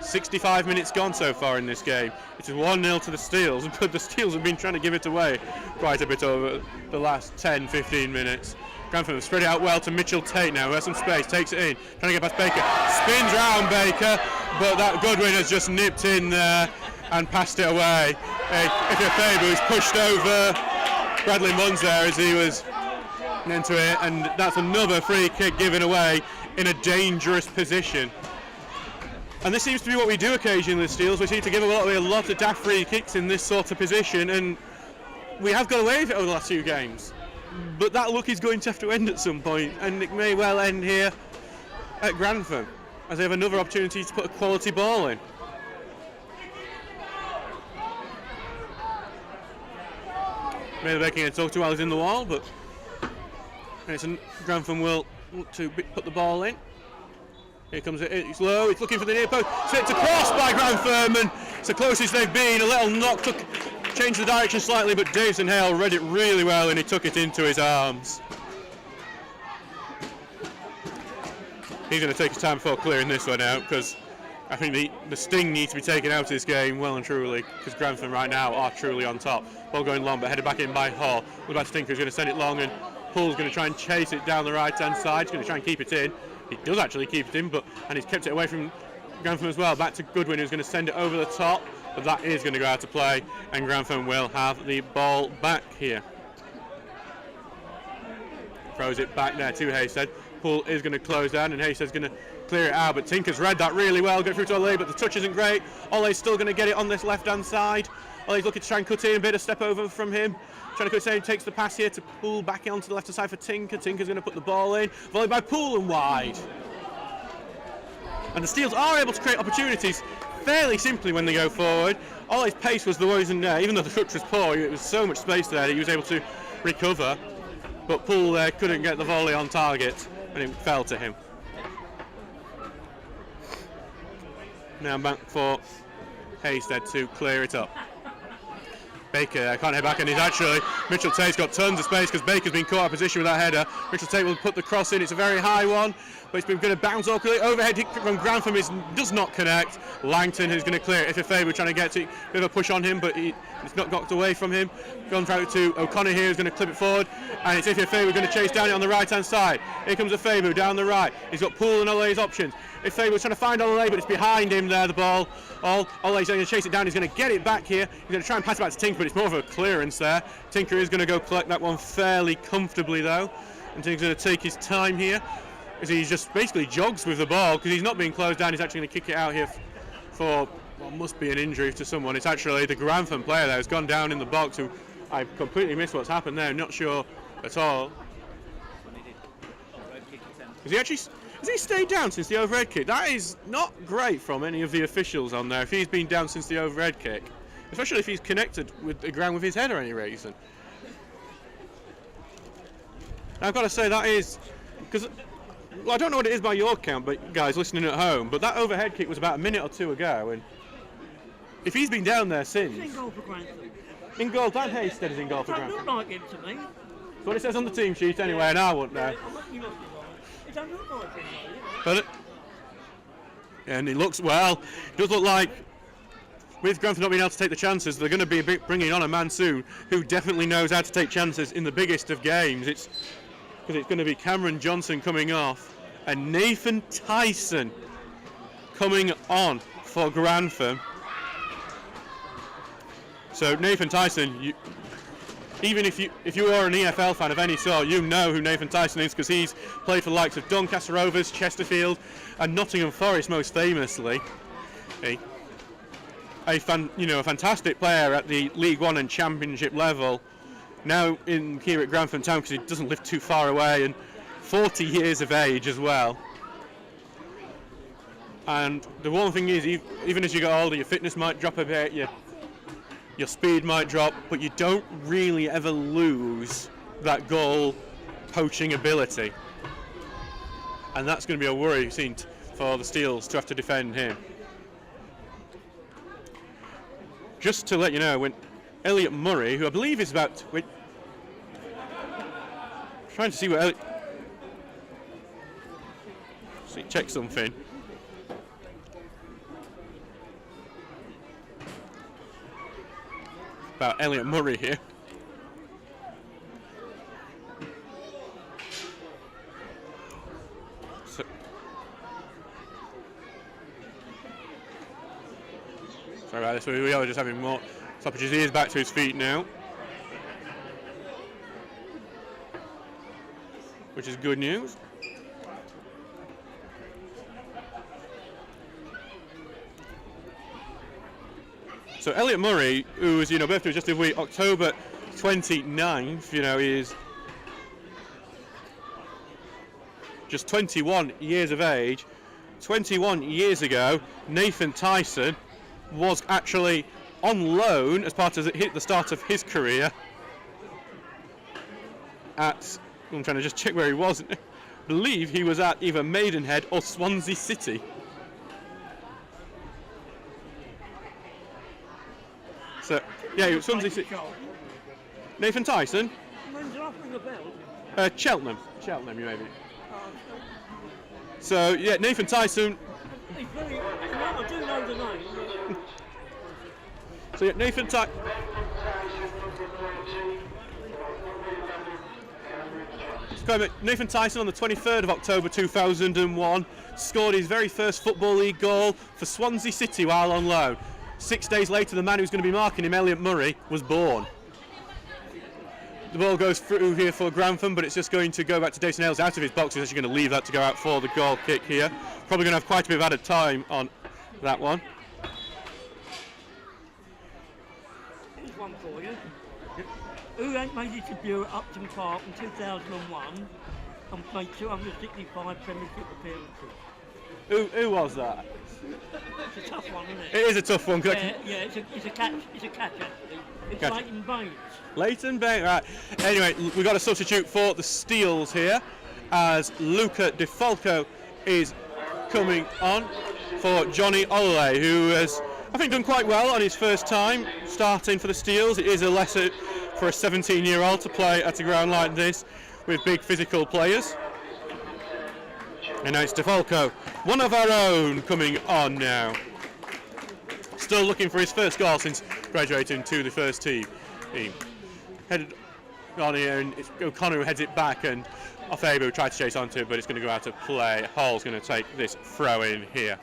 65 minutes gone so far in this game. It is 1-0 to the Steels, but the Steels have been trying to give it away quite a bit over the last 10-15 minutes. Grantham have spread it out well to Mitchell Tate now, who has some space, takes it in, trying to get past Baker, spins round Baker, but that Goodwin has just nipped in there and passed it away. If Faber was pushed over Bradley Munns there as he was into it, and that's another free kick given away in a dangerous position. And this seems to be what we do occasionally with Steels. We seem to give away a lot of daft free kicks in this sort of position, and we have got away with it over the last 2 games. But that luck is going to have to end at some point, and it may well end here at Grantham, as they have another opportunity to put a quality ball in. Maybe they can talk to while he's in the wall, but Grantham will look to put the ball in. Here comes it, it's low, it's looking for the near post, it's across by Grantham, and it's the closest they've been. A little knock, changed the direction slightly, but Davison Hale read it really well and he took it into his arms. He's going to take his time before clearing this one out, because I think the sting needs to be taken out of this game well and truly, because Grantham right now are truly on top. Ball going long, but headed back in by Hall. What about Stinker? He's going to send it long, and Hull's going to try and chase it down the right-hand side. He's going to try and keep it in. He does actually keep it in, and he's kept it away from Grantham as well. Back to Goodwin, who's going to send it over the top, but that is going to go out to play, and Grantham will have the ball back here. Throws it back there to Haystead. Poole is going to close down, and Haystead's going to clear it out, but Tinker's read that really well, going through to Ole, but the touch isn't great. Ole's still going to get it on this left-hand side. Ole's looking to try and cut in, a bit of step over from him. Trying to cut in, takes the pass here to Poole, back onto the left-hand side for Tinker. Tinker's going to put the ball in. Volleyed by Poole and wide. And the Steels are able to create opportunities fairly simply when they go forward. Ole's pace was the wasn't there, even though the touch was poor. It was so much space there that he was able to recover. But Poole there couldn't get the volley on target, and it fell to him. Now back for Haystead to clear it up. Baker can't head back, and he's actually, Mitchell Tate's got tons of space because Baker's been caught out of position with that header. Mitchell Tate will put the cross in, it's a very high one, but it's been going to bounce awkwardly. Overhead hit from Grantham does not connect. Langton who's going to clear it. If we're trying to get it, bit of a push on him, but it's not got away from him. Gone out to O'Connor here, who's going to clip it forward, and it's Ifefe we're going to chase down it on the right hand side. Here comes Ifefe down the right. He's got Poole and Ole's options. Ifefe was trying to find Ole, but it's behind him there, the ball. Ole's going to chase it down, he's going to get it back here. He's going to try and pass it back to Tinker, but it's more of a clearance there. Tinker is going to go collect that one fairly comfortably though, and Tinker's going to take his time here as he just basically jogs with the ball because he's not being closed down. He's actually going to kick it out here for what must be an injury to someone. It's actually the Grantham player there who's gone down in the box, who I completely missed what's happened there, not sure at all. Has he stayed down since the overhead kick? That is not great from any of the officials on there if he's been down since the overhead kick, especially if he's connected with the ground with his head or any reason. Now I've got to say that is, because well, I don't know what it is by your count, but guys listening at home, but that overhead kick was about a minute or two ago, and if he's been down there since... He's in goal for Grantham. In goal, Dan Haystead is in goal for Grantham. It doesn't look like it to me. That's what it says on the team sheet anyway, and I wouldn't know. It doesn't look like it, but and it looks, well, it does look like with Grantham not being able to take the chances, they're going to be bringing on a man soon who definitely knows how to take chances in the biggest of games. It's because it's going to be Cameron Johnson coming off and Nathan Tyson coming on for Grantham. So Nathan Tyson, even if you are an EFL fan of any sort, you know who Nathan Tyson is because he's played for the likes of Doncaster Rovers, Chesterfield, and Nottingham Forest most famously. A fantastic player at the League One and Championship level. Now here at Grantham Town because he doesn't live too far away, and 40 years of age as well. And the one thing is, even as you get older, your fitness might drop a bit, your speed might drop, but you don't really ever lose that goal poaching ability. And that's going to be a worry for the Steels to have to defend him. Just to let you know, when Elliot Murray, who I believe is about... trying to see what Elliot... check something. About Elliot Murray here. Sorry about this, we are just having more stoppages. He is back to his feet now, which is good news. So Elliot Murray, whose birthday was just a week, October 29th, is just 21 years of age. 21 years ago, Nathan Tyson was actually on loan as part of the start of his career at, I'm trying to just check where he was, I believe he was at either Maidenhead or Swansea City. So, yeah, Swansea City. Nathan Tyson? Cheltenham, you maybe. So, yeah, Nathan Tyson. I do know the name. So, yeah, Nathan Tyson. Nathan Tyson on the 23rd of October 2001 scored his very first Football League goal for Swansea City while on loan. 6 days later, the man who's going to be marking him, Elliot Murray, was born. The ball goes through here for Grantham, but it's just going to go back to Jason Hales out of his box. He's actually going to leave that to go out for the goal kick here. Probably going to have quite a bit of added time on that one. Here's one for you. Who made his debut at Upton Park in 2001 and played 265 Premiership appearances? Who was that? It's a tough one, isn't it? It is a tough one. It's a catch actually. It's Catch. Leighton Baines. Leighton Baines, right. Anyway, we've got a substitute for the Steels here as Luca De Falco is coming on for Johnny Olele, who has, I think, done quite well on his first time starting for the Steels. It is a lesser for a 17-year-old to play at a ground like this with big physical players. And now it's De Falco, one of our own, coming on now. Still looking for his first goal since graduating to the first team. Headed on here, and it's O'Connor who heads it back, and Ofebo tried to chase onto it, but it's going to go out of play. Hall's going to take this throw in here.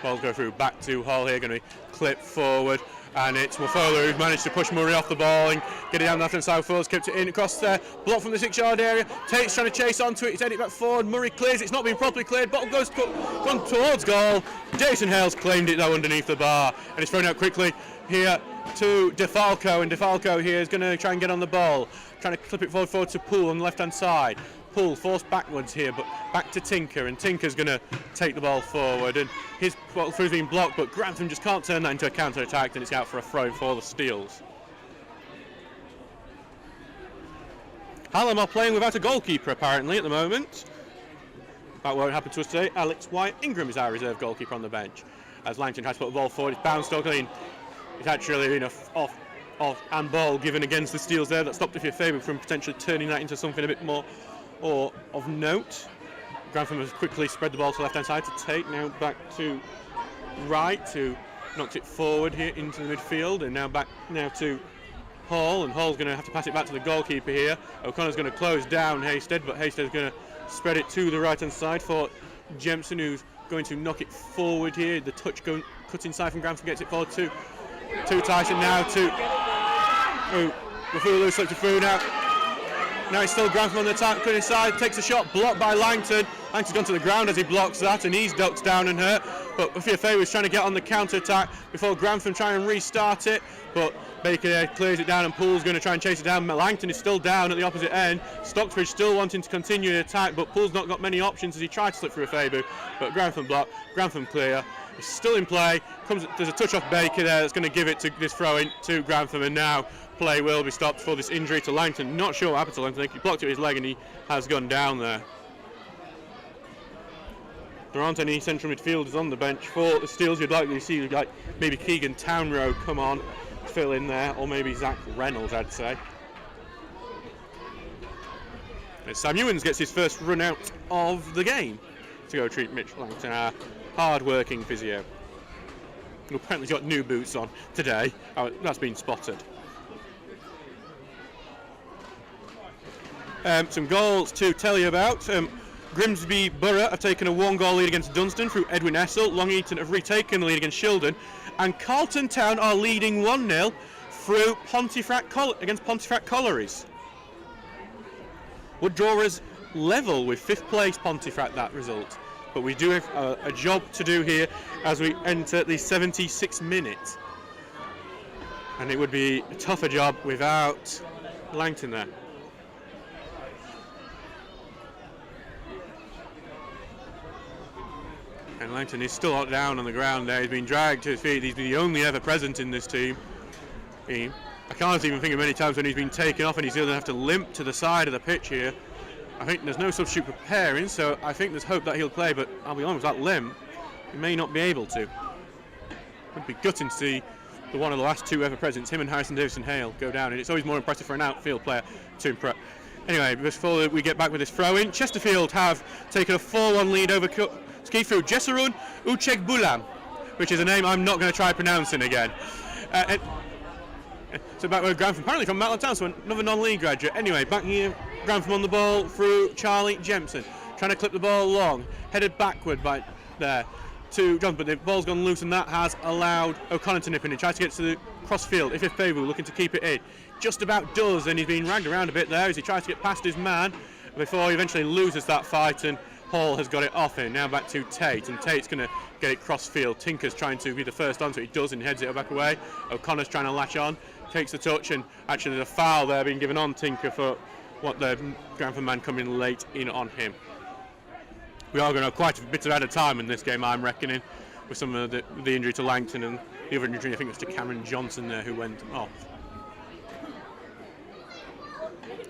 Ball's go through back to Hall here, going to be clipped forward. And it's Wafola who's managed to push Murray off the ball and get it down the left-hand side. Foles kept it in across there, blocked from the 6-yard area. Tate's trying to chase onto it. He's heading it back forward. Murray clears. It's not been properly cleared. Ball goes gone towards goal. Jason Hales claimed it though underneath the bar, and it's thrown out quickly here to De Falco. And De Falco here is going to try and get on the ball, trying to clip it forward to Poole on the left-hand side. Poole forced backwards here, but back to Tinker, and Tinker's going to take the ball forward, and his ball through's been blocked, but Grantham just can't turn that into a counter-attack, and it's out for a throw for the Steels. Hallam are playing without a goalkeeper apparently at the moment. That won't happen to us today. Alex White Ingram is our reserve goalkeeper on the bench. As Langton has put the ball forward, it's bounced clean. It's actually been off and ball given against the Steels there that stopped Ifeanyi from potentially turning that into something a bit more or of note. Grantham has quickly spread the ball to the left-hand side to Tate, now back to right, who knocked it forward here into the midfield, and now back now to Hall, and Hall's going to have to pass it back to the goalkeeper here. O'Connor's going to close down Hasted, but Hasted's going to spread it to the right-hand side for Jemson, who's going to knock it forward here. The touch cut inside from Grantham, gets it forward to Tyson now to Mafulu, slips to through now. Now it's still Grantham on the attack, cut inside, takes a shot, blocked by Langton. Langton's gone to the ground as he blocks that, and he's ducked down and hurt. But Ofiafe was trying to get on the counter-attack before Grantham try and restart it. But Baker clears it down, and Poole's going to try and chase it down. Langton is still down at the opposite end. Stocksbridge still wanting to continue the attack, but Poole's not got many options as he tried to slip through Afebu. But Grantham block, Grantham clear. It's still in play. There's a touch off Baker there that's going to give it to this throw-in to Grantham, and now play will be stopped for this injury to Langton. Not sure what happened to Langton. He blocked it with his leg and he has gone down there. There aren't any central midfielders on the bench for the Steels. You'd likely see like maybe Keegan Townrow come on, fill in there, or maybe Zach Reynolds, I'd say. And Sam Ewens gets his first run out of the game to go treat Mitch Langton, our hard-working physio, who apparently got new boots on today. That's been spotted. Some goals to tell you about. Grimsby Borough have taken a 1-goal lead against Dunstan through Edwin Essel. Long Eaton have retaken the lead against Shildon. And Carlton Town are leading 1-0 through against Pontefract Collieries. Would draw us level with 5th place Pontefract, that result. But we do have a job to do here as we enter the 76th minute. And it would be a tougher job without Langton there. And Langton is still down on the ground there. He's been dragged to his feet. He's been the only ever present in this team. I can't even think of many times when he's been taken off and he's going to have to limp to the side of the pitch here. I think there's no substitute preparing, so I think there's hope that he'll play, but I'll be honest, with that limp, he may not be able to. Would be gutting to see one of the last 2 ever presents, him and Harrison Davison Hale, go down, and it's always more impressive for an outfield player to impress. Anyway, before we get back with this throw-in, Chesterfield have taken a 4-1 lead over Skifu Jesarun Uchegbulam, which is a name I'm not going to try pronouncing again. So back with Grantham, apparently from Maitland Town, so another non-league graduate. Anyway, back here, Grantham on the ball through Charlie Jempson, trying to clip the ball long, headed backward by there to John, but the ball's gone loose and that has allowed O'Connor to nip in. He tries to get to the cross field. If Favu looking to keep it in, just about does, and he's been ragged around a bit there as he tries to get past his man before he eventually loses that fight, and Hall has got it off him. Now back to Tate, and Tate's going to get it cross field. Tinker's trying to be the first on, so he does, and heads it back away. O'Connor's trying to latch on, takes the touch, and actually there's a foul there being given on Tinker for what the Grantham man coming late in on him. We are going to have quite a bit of out of time in this game, I'm reckoning, with some of the injury to Langton and the other injury, I think it was to Cameron Johnson there, who went off.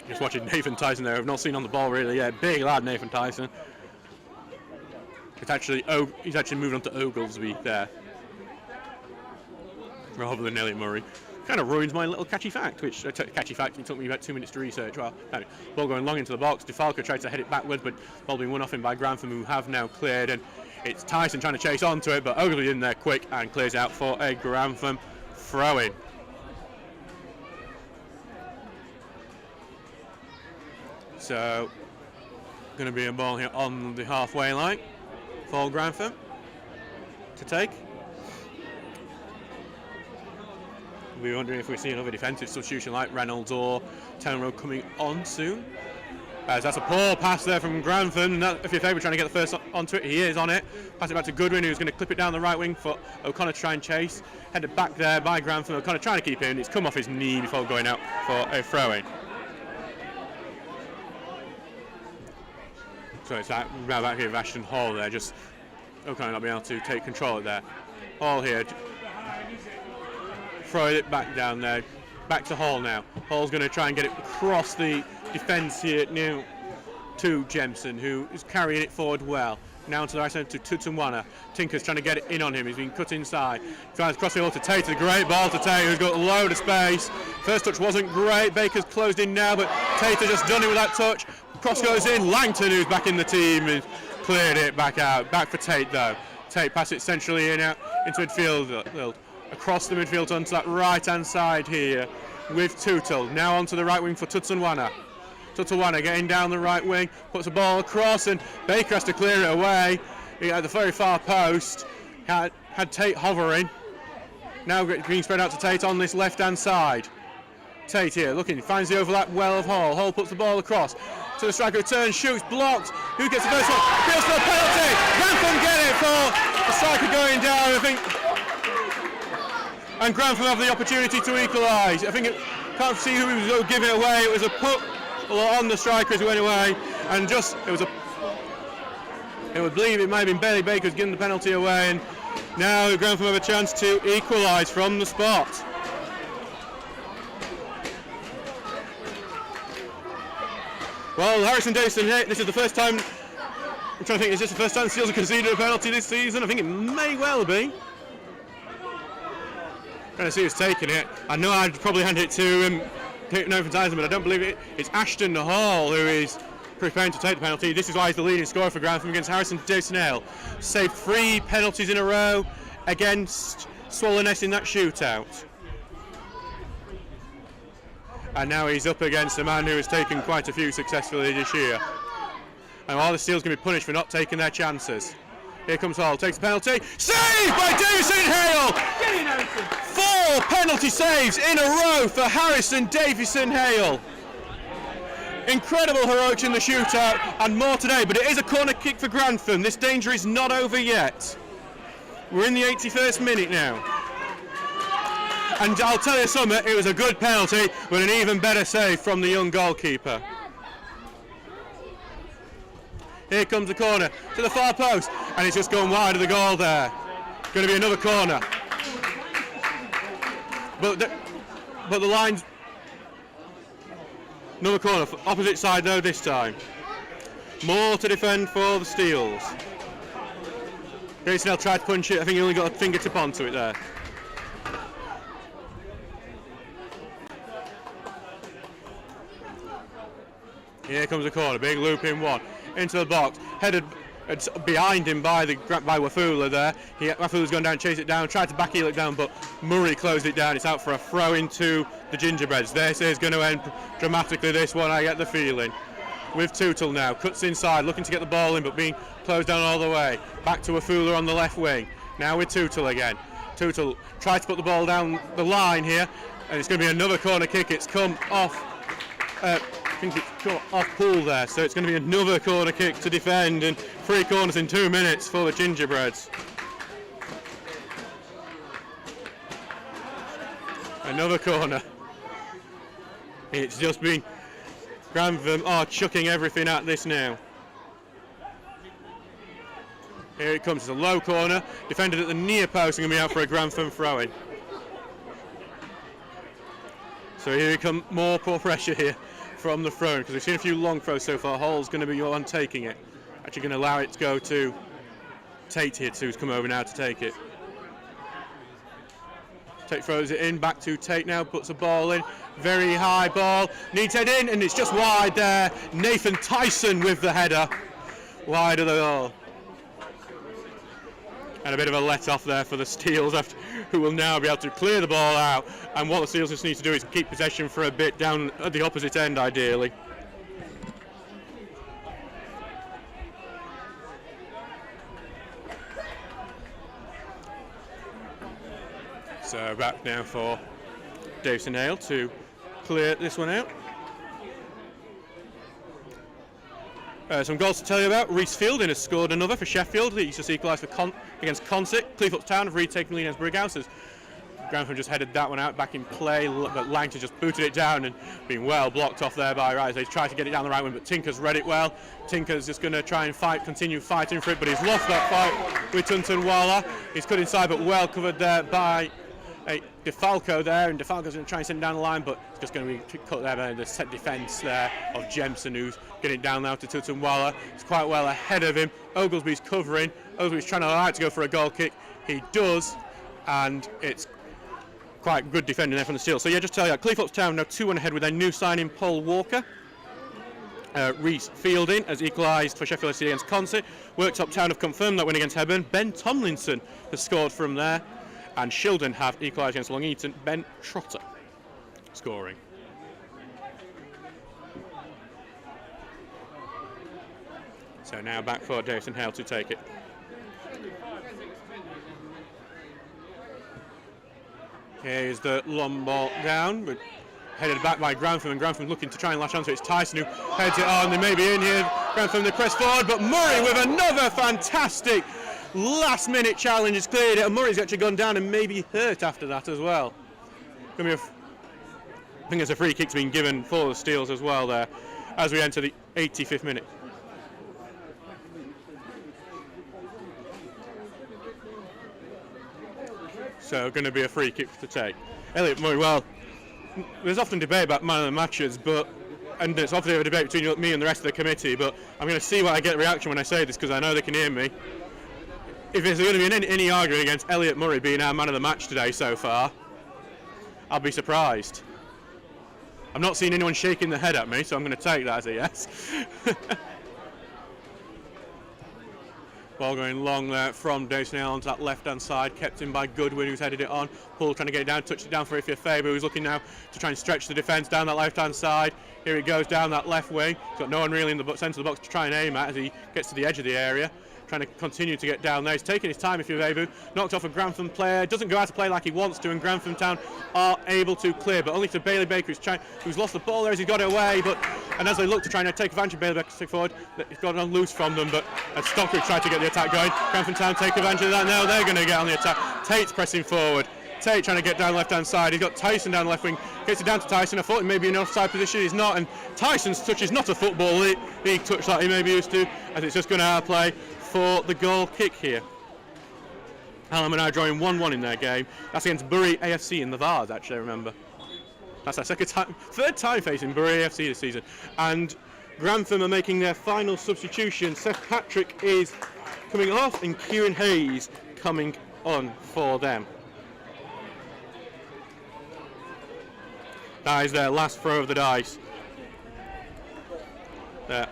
Just watching Nathan Tyson there, I've not seen on the ball really yet. Big lad, Nathan Tyson. He's actually moved on to Oglesby there, rather than Elliot Murray. Kind of ruins my little catchy fact, which it took me about 2 minutes to research. Well, anyway, ball going long into the box. DeFalco tried to head it backwards, but ball being won off him by Grantham, who have now cleared, and it's Tyson trying to chase onto it, but Oglesby in there quick and clears out for a Grantham throw-in. So, going to be a ball here on the halfway line for Grantham to take. We're wondering if we see another defensive substitution like Reynolds or Townrow coming on soon. As that's a poor pass there from Grantham. And if you're trying to get the first onto it, he is on it. Pass it back to Goodwin, who's going to clip it down the right wing for O'Connor to try and chase. Headed back there by Grantham. O'Connor trying to keep it in. It's come off his knee before going out for a throw-in. So it's that round back here with Ashton Hall there. Just O'Connor not being able to take control of there. Hall here. Throw it back down there, back to Hall now. Hall's going to try and get it across the defence here now to Jemson, who is carrying it forward well. Now to the right side to Tutunwana. Tinker's trying to get it in on him. He's been cut inside. Tries to cross the ball to Tate. A great ball to Tate, who's got a load of space. First touch wasn't great. Baker's closed in now, but Tate has just done it with that touch. Cross goes in. Langton, who's back in the team, has cleared it back out. Back for Tate though. Tate pass it centrally in out into midfield. Across the midfield onto that right-hand side here with Tutul. Now onto the right wing for Tutsunwana. Tutsunwana getting down the right wing, puts the ball across, and Baker has to clear it away. At the very far post, had Tate hovering. Now being spread out to Tate on this left-hand side. Tate here, looking, finds the overlap well of Hall. Hall puts the ball across to the striker, returns, shoots, blocked. Who gets the first one? Feels for a penalty. Grantham get it for the striker going down, I think. And Grantham have the opportunity to equalise. I think can't see who was going to give it away. It was a put on the striker as he went away, and just it would believe it might have been Bailey Baker who's given the penalty away, and now Grantham have a chance to equalise from the spot. Well, Harrison Davison, this is the first time, I'm trying to think, is this the first time the Steels have conceded a penalty this season? I think it may well be. Trying to see who's taking it. I know I'd probably hand it to him, no for Tyson, but I don't believe it. It's Ashton Hall who is preparing to take the penalty. This is why he's the leading scorer for Grantham against Harrison Davison. Saved 3 penalties in a row against Swallownest in that shootout. And now he's up against a man who has taken quite a few successfully this year. And all the Steel's going to be punished for not taking their chances. Here comes Hall, takes the penalty. Saved by Davison Hale! 4 penalty saves in a row for Harrison Davison Hale. Incredible heroics in the shootout and more today, but it is a corner kick for Grantham. This danger is not over yet. We're in the 81st minute now. And I'll tell you something, it was a good penalty, but an even better save from the young goalkeeper. Here comes the corner to the far post, and it's just gone wide of the goal there. Going to be another corner. But the line's... Another corner, opposite side though this time. More to defend for the Steels. Grayson tried to punch it, I think he only got a fingertip onto it there. Here comes the corner, big loop in one, into the box, headed behind him by Wafula there. Wafula's gone down, chased it down, tried to back heel it down, but Murray closed it down. It's out for a throw into the Gingerbreads. This is going to end dramatically, this one, I get the feeling. With Tootle now, cuts inside, looking to get the ball in, but being closed down all the way. Back to Wafula on the left wing. Now with Tootle again. Tootle tries to put the ball down the line here, and it's going to be another corner kick. It's come off. I think it's caught off pool there, so it's going to be another corner kick to defend, and 3 corners in 2 minutes for the Gingerbreads. Another corner. It's just been Grantham are chucking everything at this now. Here it comes, it's a low corner, defended at the near post and going to be out for a Grantham throw-in. So here come more pressure here from the throw, because we've seen a few long throws so far. Hall's going to be on taking it. Actually going to allow it to go to Tate here, who's come over now to take it. Tate throws it in, back to Tate now, puts the ball in. Very high ball, needs head in, and it's just wide there. Nathan Tyson with the header. Wide of the goal. And a bit of a let-off there for the Steels, who will now be able to clear the ball out. And what the Steels just need to do is keep possession for a bit down at the opposite end, ideally. So back now for Davison Hale to clear this one out. Some goals to tell you about. Reece Fielding has scored another for Sheffield. He's just equalised against Consett. Cleethorpes Town have retaken the lead against Brighouse. As Grantham just headed that one out back in play, but Langton just booted it down and been well blocked off there by Rise. He's tried to get it down the right wing, but Tinker's read it well. Tinker's just going to try and continue fighting for it, but he's lost that fight with Tuntunwala. He's cut inside, but well covered there by DeFalco there, and DeFalco's going to try and send it down the line, but it's just going to be cut there by the set defence there of Jemson, who's getting it down now to Tutunwala. It's quite well ahead of him. Oglesby's covering. Oglesby's trying to allow it to go for a goal kick. He does, and it's quite good defending there from the Steels. So yeah, just tell you, Cleethorpes Town now 2-1 ahead with their new signing, Paul Walker. Reece Fielding has equalised for Sheffield FC against Consett. Worktop Town have confirmed that win against Hebburn. Ben Tomlinson has scored from there. And Shildon have equalised against Long Eaton. Ben Trotter scoring. So now back for Davison Hale to take it. Here's the long ball down, but headed back by Grantham, and Grantham looking to try and latch onto it. It's Tyson who heads it on. They may be in here. Grantham the crest forward, but Murray with another fantastic last-minute challenge has cleared it, and Murray's actually gone down and maybe hurt after that as well. I think there's a free kick's been given for the Steels as well there, as we enter the 85th minute. So going to be a free kick to take. Elliot Murray, well, there's often debate about man of the matches, and it's often a debate between me and the rest of the committee, but I'm going to see what I get reaction when I say this, because I know they can hear me. If there's going to be any arguing against Elliot Murray being our man of the match today so far, I'll be surprised. I'm not seeing anyone shaking their head at me, so I'm going to take that as a yes. Ball going long there from Dawson onto that left-hand side, kept in by Goodwin, who's headed it on. Paul trying to get it down, touched it down for Ifeafabu, who's looking now to try and stretch the defence down that left-hand side. Here he goes down that left wing. He's got no one really in the centre of the box to try and aim at as he gets to the edge of the area. Trying to continue to get down there. He's taking his time, Ifeafabu. Knocked off a Grantham player. Doesn't go out to play like he wants to, and Grantham Town are able to clear, but only to Bailey Baker, who's lost the ball there as he got it away. And as they look to try and take advantage of Bailey Baker's stick forward, he's got on loose from them, but as Stockbridge tried to get the attack going, Grantham Town take advantage of that. Now they're going to get on the attack. Tate's pressing forward. Tate trying to get down left-hand side. He's got Tyson down the left wing. Gets it down to Tyson. I thought he may be in an offside position. He's not. And Tyson's touch is not a football league touch like he may be used to, as it's just going to outplay for the goal kick here. Hallam are now drawing 1-1 in their game. That's against Bury AFC in the Vars, actually, I remember. That's our third time facing Bury AFC this season. And Grantham are making their final substitution. Seth Patrick is coming off, and Kieran Hayes coming on for them. That is their last throw of the dice. There.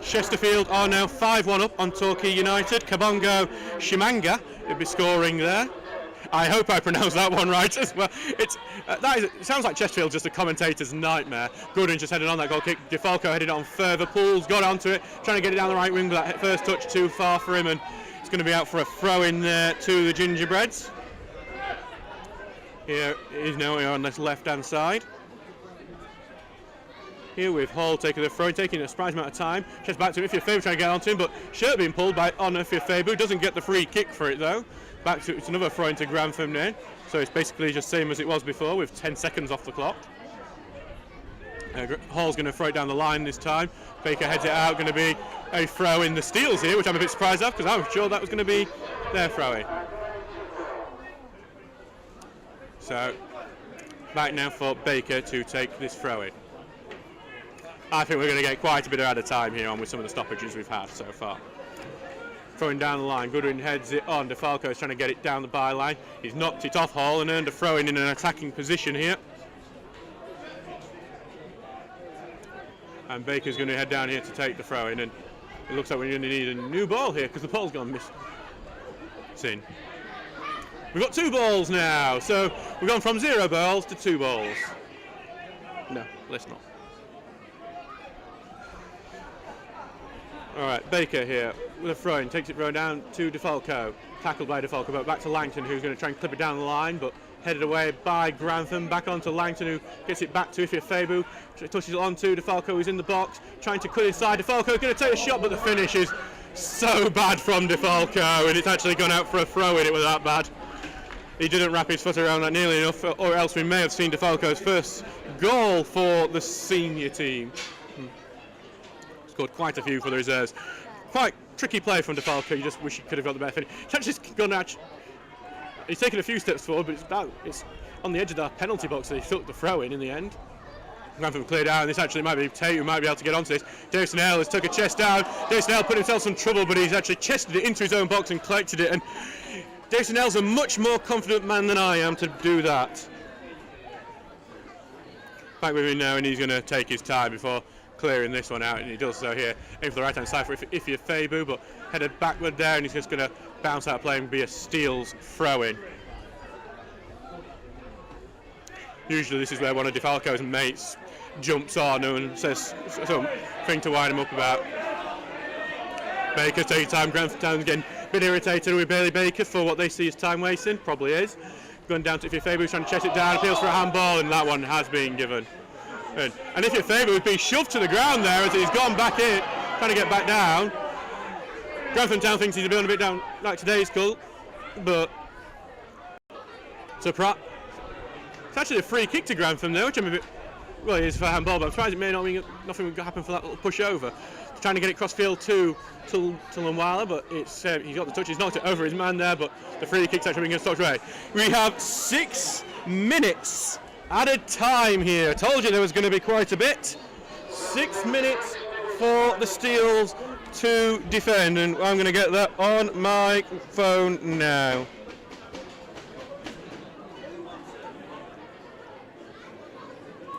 Chesterfield are now 5-1 up on Torquay United. Kabongo Shimanga will be scoring there. I hope I pronounced that one right as well. It sounds like Chesterfield just a commentator's nightmare. Goodwin just headed on that goal kick. DeFalco headed on further. Pools got onto it, trying to get it down the right wing, but that first touch too far for him, and it's going to be out for a throw in there to the Gingerbreads. Here is now on this left-hand side. Here with Hall taking the throw, taking a surprise amount of time. Chest back to Ifeafabu trying to get onto him, but shirt being pulled by Ifeafabu. Doesn't get the free kick for it though. Back to it's another throw into Grantham now. So it's basically just same as it was before with 10 seconds off the clock. Hall's going to throw it down the line this time. Baker heads it out, going to be a throw in the Steels here, which I'm a bit surprised of because I was sure that was going to be their throw-in. So back now for Baker to take this throw-in. I think we're going to get quite a bit out of time here on with some of the stoppages we've had so far. Throwing down the line, Goodwin heads it on. DeFalco is trying to get it down the byline. He's knocked it off Hall and earned a throw-in in an attacking position here. And Baker's going to head down here to take the throw-in, and it looks like we're going to need a new ball here because the ball's gone missing. We've got 2 balls now, so we've gone from 0 balls to 2 balls. No, let's not. All right, Baker here with a throw-in, takes it throw down to DeFalco, tackled by DeFalco, but back to Langton, who's going to try and clip it down the line, but headed away by Grantham, back onto Langton, who gets it back to Ifeafabu, touches it on to DeFalco, who's in the box, trying to cut inside. DeFalco going to take a shot, but the finish is so bad from DeFalco, and it's actually gone out for a throw-in. It was that bad. He didn't wrap his foot around that nearly enough, or else we may have seen DeFalco's first goal for the senior team. Scored quite a few for the reserves. Quite tricky play from DeFalco. You just wish he could have got the better finish. He's taken a few steps forward, but it's on the edge of the penalty box that he took the throw in the end. Grantham cleared out, and this actually might be Tate who might be able to get onto this. Dawson Hale has took a chest down. Dawson Hale put himself some trouble, but he's actually chested it into his own box and collected it. And Dawson Hale's a much more confident man than I am to do that. Back with him now, and he's going to take his time before clearing this one out, and he does so here. Aim for the right-hand side for Ifeafabu, but headed backward there, and he's just going to bounce out of play and be a Steels throw-in. Usually this is where one of DeFalco's mates jumps on and says something to wind him up about. Baker takes time. Grantham getting a bit irritated with Bailey Baker for what they see as time wasting. Probably is. Going down to Ifeabu, who's trying to chase it down. Appeals for a handball, and that one has been given. And Ifeabu would be shoved to the ground there as he's gone back in, trying to get back down. Grantham Town thinks he's a bit down like today's cult, but it's actually a free kick to Grantham there, which I'm a bit, well, it is for a handball, but I'm surprised it may not mean nothing would happen for that little push over. He's trying to get it cross field to Tulunwala, but it's he's got the touch, he's knocked it over his man there, but the free kick's actually being against Stocksbridge. We have 6 minutes added time here. I told you there was going to be quite a bit. 6 minutes for the Steels to defend, and I'm going to get that on my phone now.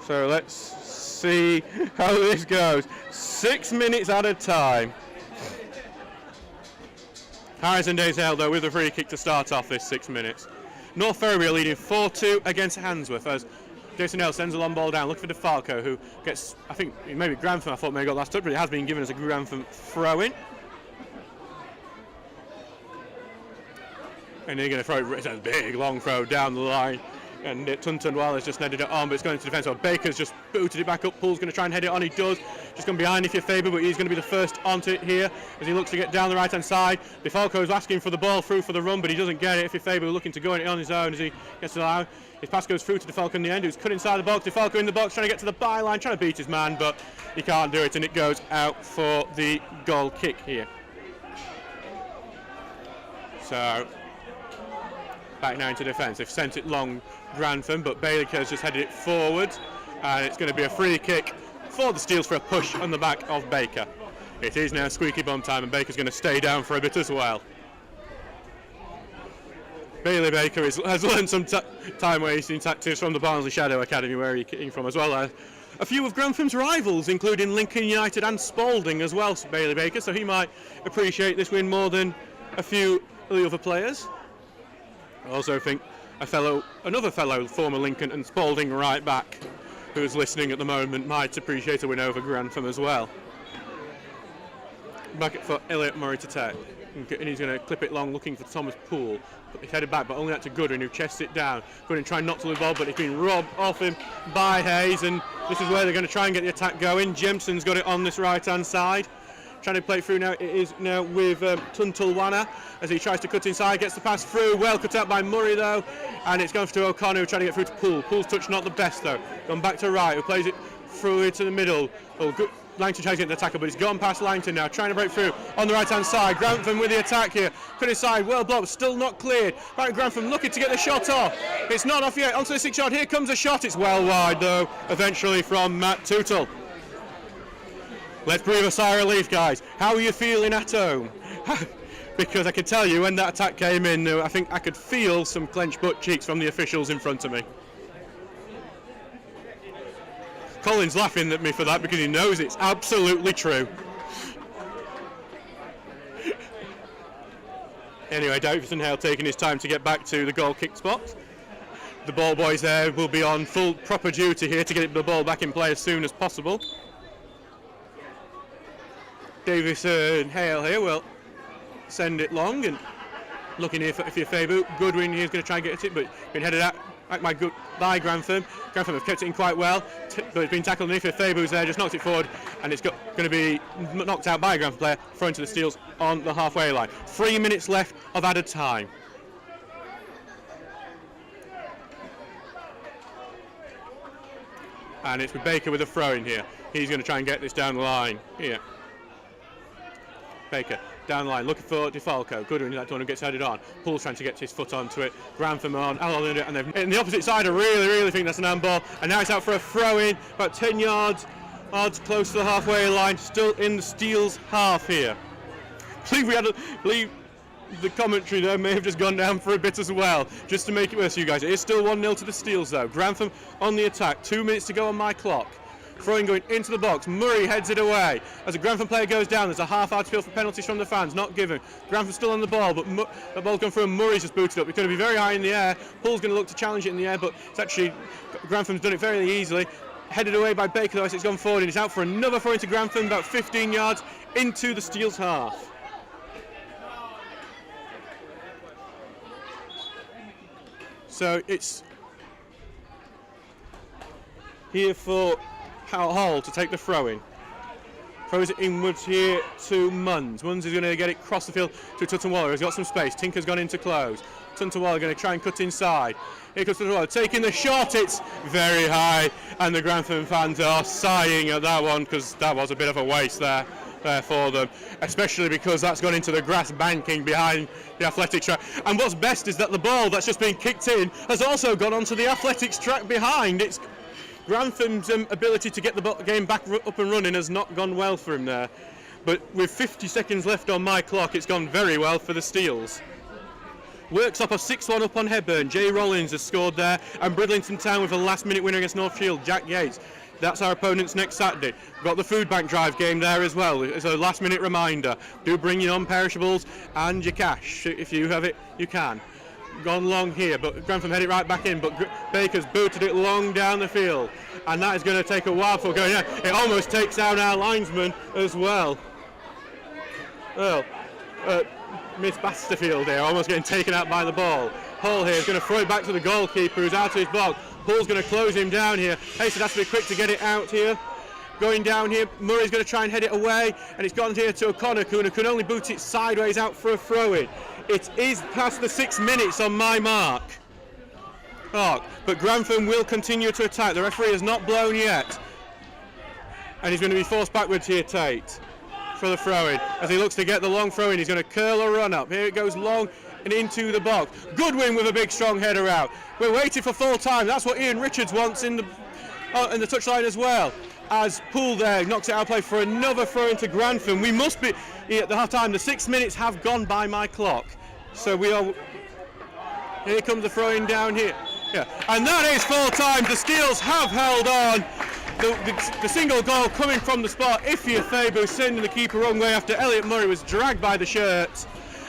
So let's see how this goes. 6 minutes at a time. Harrison Daysdale though with a free kick to start off this 6 minutes. North Ferriby are leading 4-2 against Handsworth as Jason L sends a long ball down, looking for DeFalco, who gets, I think, maybe Grantham, I thought maybe got last touch, but it has been given as a Grantham throw-in. And they're going to throw it, it's a big long throw down the line. And Tulunwala has just headed it on, but it's going into defence. So Baker's just booted it back up. Pool's going to try and head it on. He does. Just gone behind Ifeabu, but he's going to be the first onto it here as he looks to get down the right-hand side. DeFalco's asking for the ball through for the run, but he doesn't get it. Ifeabu looking to go in it on his own as he gets to the line. His pass goes through to DeFalco in the end, who's cut inside the box. DeFalco in the box, trying to get to the byline, trying to beat his man, but he can't do it, and it goes out for the goal kick here. So back now into defence. They've sent it long, Grantham, but Baker's just headed it forward, and it's going to be a free kick for the Steels for a push on the back of Baker. It is now squeaky bum time, and Baker's going to stay down for a bit as well. Bailey Baker has learned some time wasting tactics from the Barnsley Shadow Academy where he came from, as well as a few of Grantham's rivals, including Lincoln United and Spalding as well, Bailey Baker, so he might appreciate this win more than a few of the other players. I also think another fellow former Lincoln and Spalding right back who is listening at the moment might appreciate a win over Grantham as well. Back it for Elliot Murray to take, and he's going to clip it long looking for Thomas Poole. He's headed back, but only that to Goodwin, who chests it down. Goodwin trying not to lose the ball, but it's been robbed off him by Hayes, and this is where they're going to try and get the attack going. Jemson's got it on this right hand side, trying to play it through now. It is now with Tulunwala as he tries to cut inside, gets the pass through, well cut out by Murray though, and it's gone to O'Connor, trying to get through to Poole. Poole's touch not the best though, gone back to Wright, who plays it through into the middle. Oh, good. Langton tries to get the tackle, but he's gone past Langton now, trying to break through on the right hand side. Grantham with the attack here, cut inside, well blocked, still not cleared. Back Grantham looking to get the shot off, it's not off yet, onto the 6 yard, here comes a shot, it's well wide though, eventually from Matt Tootle. Let's breathe a sigh of relief, guys. How are you feeling at home? Because I can tell you, when that attack came in, I think I could feel some clenched butt cheeks from the officials in front of me. Colin's laughing at me for that because he knows it's absolutely true. Anyway, Davison Hale taking his time to get back to the goal kick spot. The ball boys there will be on full proper duty here to get the ball back in play as soon as possible. Davison Hale here will send it long and looking here for Ifeabu. Goodwin here is going to try and get it, but been headed out by Grantham. Grantham have kept it in quite well, but it's been tackled, and Ifeabu's there, just knocked it forward, and it's going to be knocked out by a Grantham player, thrown to the Steels on the halfway line. 3 minutes left of added time. And it's with Baker with a throw in here. He's going to try and get this down the line here. Baker down the line, looking for DeFalco. Goodwin, that one who gets headed on. Poole's trying to get his foot onto it. Grantham on, and they've in the opposite side. I really think that's an handball. And now it's out for a throw-in, about 10 yards, close to the halfway line, still in the Steel's half here. I believe the commentary there may have just gone down for a bit as well, just to make it worse for you guys. It is still 1-0 to the Steels though. Grantham on the attack, 2 minutes to go on my clock. Throwing going into the box, Murray heads it away. As a Grantham player goes down, there's a half-hour appeal for penalties from the fans, not given. Grantham's still on the ball, but the ball's gone through and Murray's just booted up. It's going to be very high in the air. Poole's going to look to challenge it in the air, but it's actually, Grantham's done it very easily. Headed away by Baker though, as it's gone forward, and it's out for another throw into Grantham, about 15 yards into the Steel's half. So it's here for Hall to take the throw-in. Throws it inwards here to Munns. Munns is going to get it across the field to Tutton-Waller. He's got some space. Tinker's gone into close. Tutton-Waller going to try and cut inside. Here comes Tutton-Waller taking the shot. It's very high, and the Grantham fans are sighing at that one because that was a bit of a waste there for them, especially because that's gone into the grass banking behind the athletics track. And what's best is that the ball that's just been kicked in has also gone onto the athletics track behind. It's Grantham's ability to get the game back up and running has not gone well for him there. But with 50 seconds left on my clock, it's gone very well for the Steels. Works up a 6-1 up on Hebburn. Jay Rollins has scored there, and Bridlington Town with a last-minute winner against North Shield, Jack Yates. That's our opponents next Saturday. We've got the food bank drive game there as well. It's a last-minute reminder. Do bring your non-perishables and your cash. If you have it, you can. Gone long here, but Grantham headed right back in, but Baker's booted it long down the field, and that is going to take a while for going. It almost takes down our linesman as well. Well, Miss Basterfield here, almost getting taken out by the ball. Hull here is going to throw it back to the goalkeeper who's out of his block. Hull's going to close him down here. Hasted has to be quick to get it out here. Going down here, Murray's going to try and head it away, and it's gone here to O'Connor, who can only boot it sideways out for a throw-in. It is past the 6 minutes on my mark. Oh, but Grantham will continue to attack. The referee has not blown yet. And he's going to be forced backwards here, Tate, for the throw-in. As he looks to get the long throw-in, he's going to curl a run up. Here it goes long and into the box. Goodwin with a big strong header out. We're waiting for full time. That's what Ian Richards wants in the touchline as well. As Poole there knocks it out of play for another throw into Grantham. We must be at the half time. The 6 minutes have gone by my clock. So we are. Here comes the throw in down here. Yeah. And that is full time. The Steels have held on. The single goal coming from the spot. Ifya Fabu sending the keeper wrong way after Elliot Murray was dragged by the shirt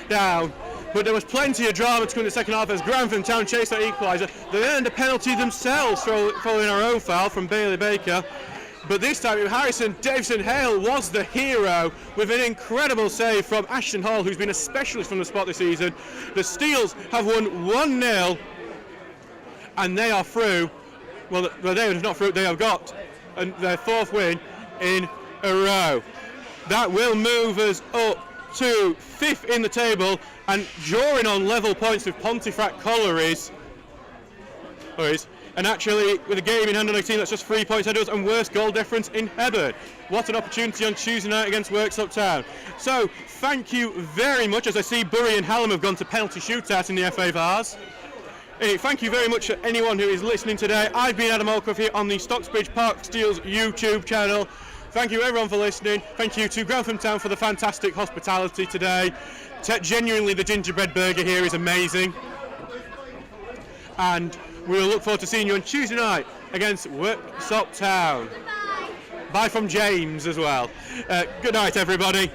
down. But there was plenty of drama to come in the second half as Grantham Town chased that equaliser. They earned a penalty themselves following our own foul from Bailey Baker. But this time Harrison Davison-Hale was the hero with an incredible save from Ashton Hall, who's been a specialist from the spot this season. The Steels have won 1-0 and they are through. Well, they are not through, they have got their fourth win in a row. That will move us up to 5th in the table and drawing on level points with Pontefract Collieries. And actually, with a game in hand on a team that's just 3 points ahead of us and worse goal difference in Hebburn. What an opportunity on Tuesday night against Worksop Town. So, thank you very much, as I see Bury and Hallam have gone to penalty shootout in the FA Vars. Thank you very much to anyone who is listening today. I've been Adam Allcroft here on the Stocksbridge Park Steels YouTube channel. Thank you everyone for listening. Thank you to Grantham Town for the fantastic hospitality today. Genuinely, the gingerbread burger here is amazing. And we'll look forward to seeing you on Tuesday night against Worksop Town. Bye from James as well. Good night, everybody.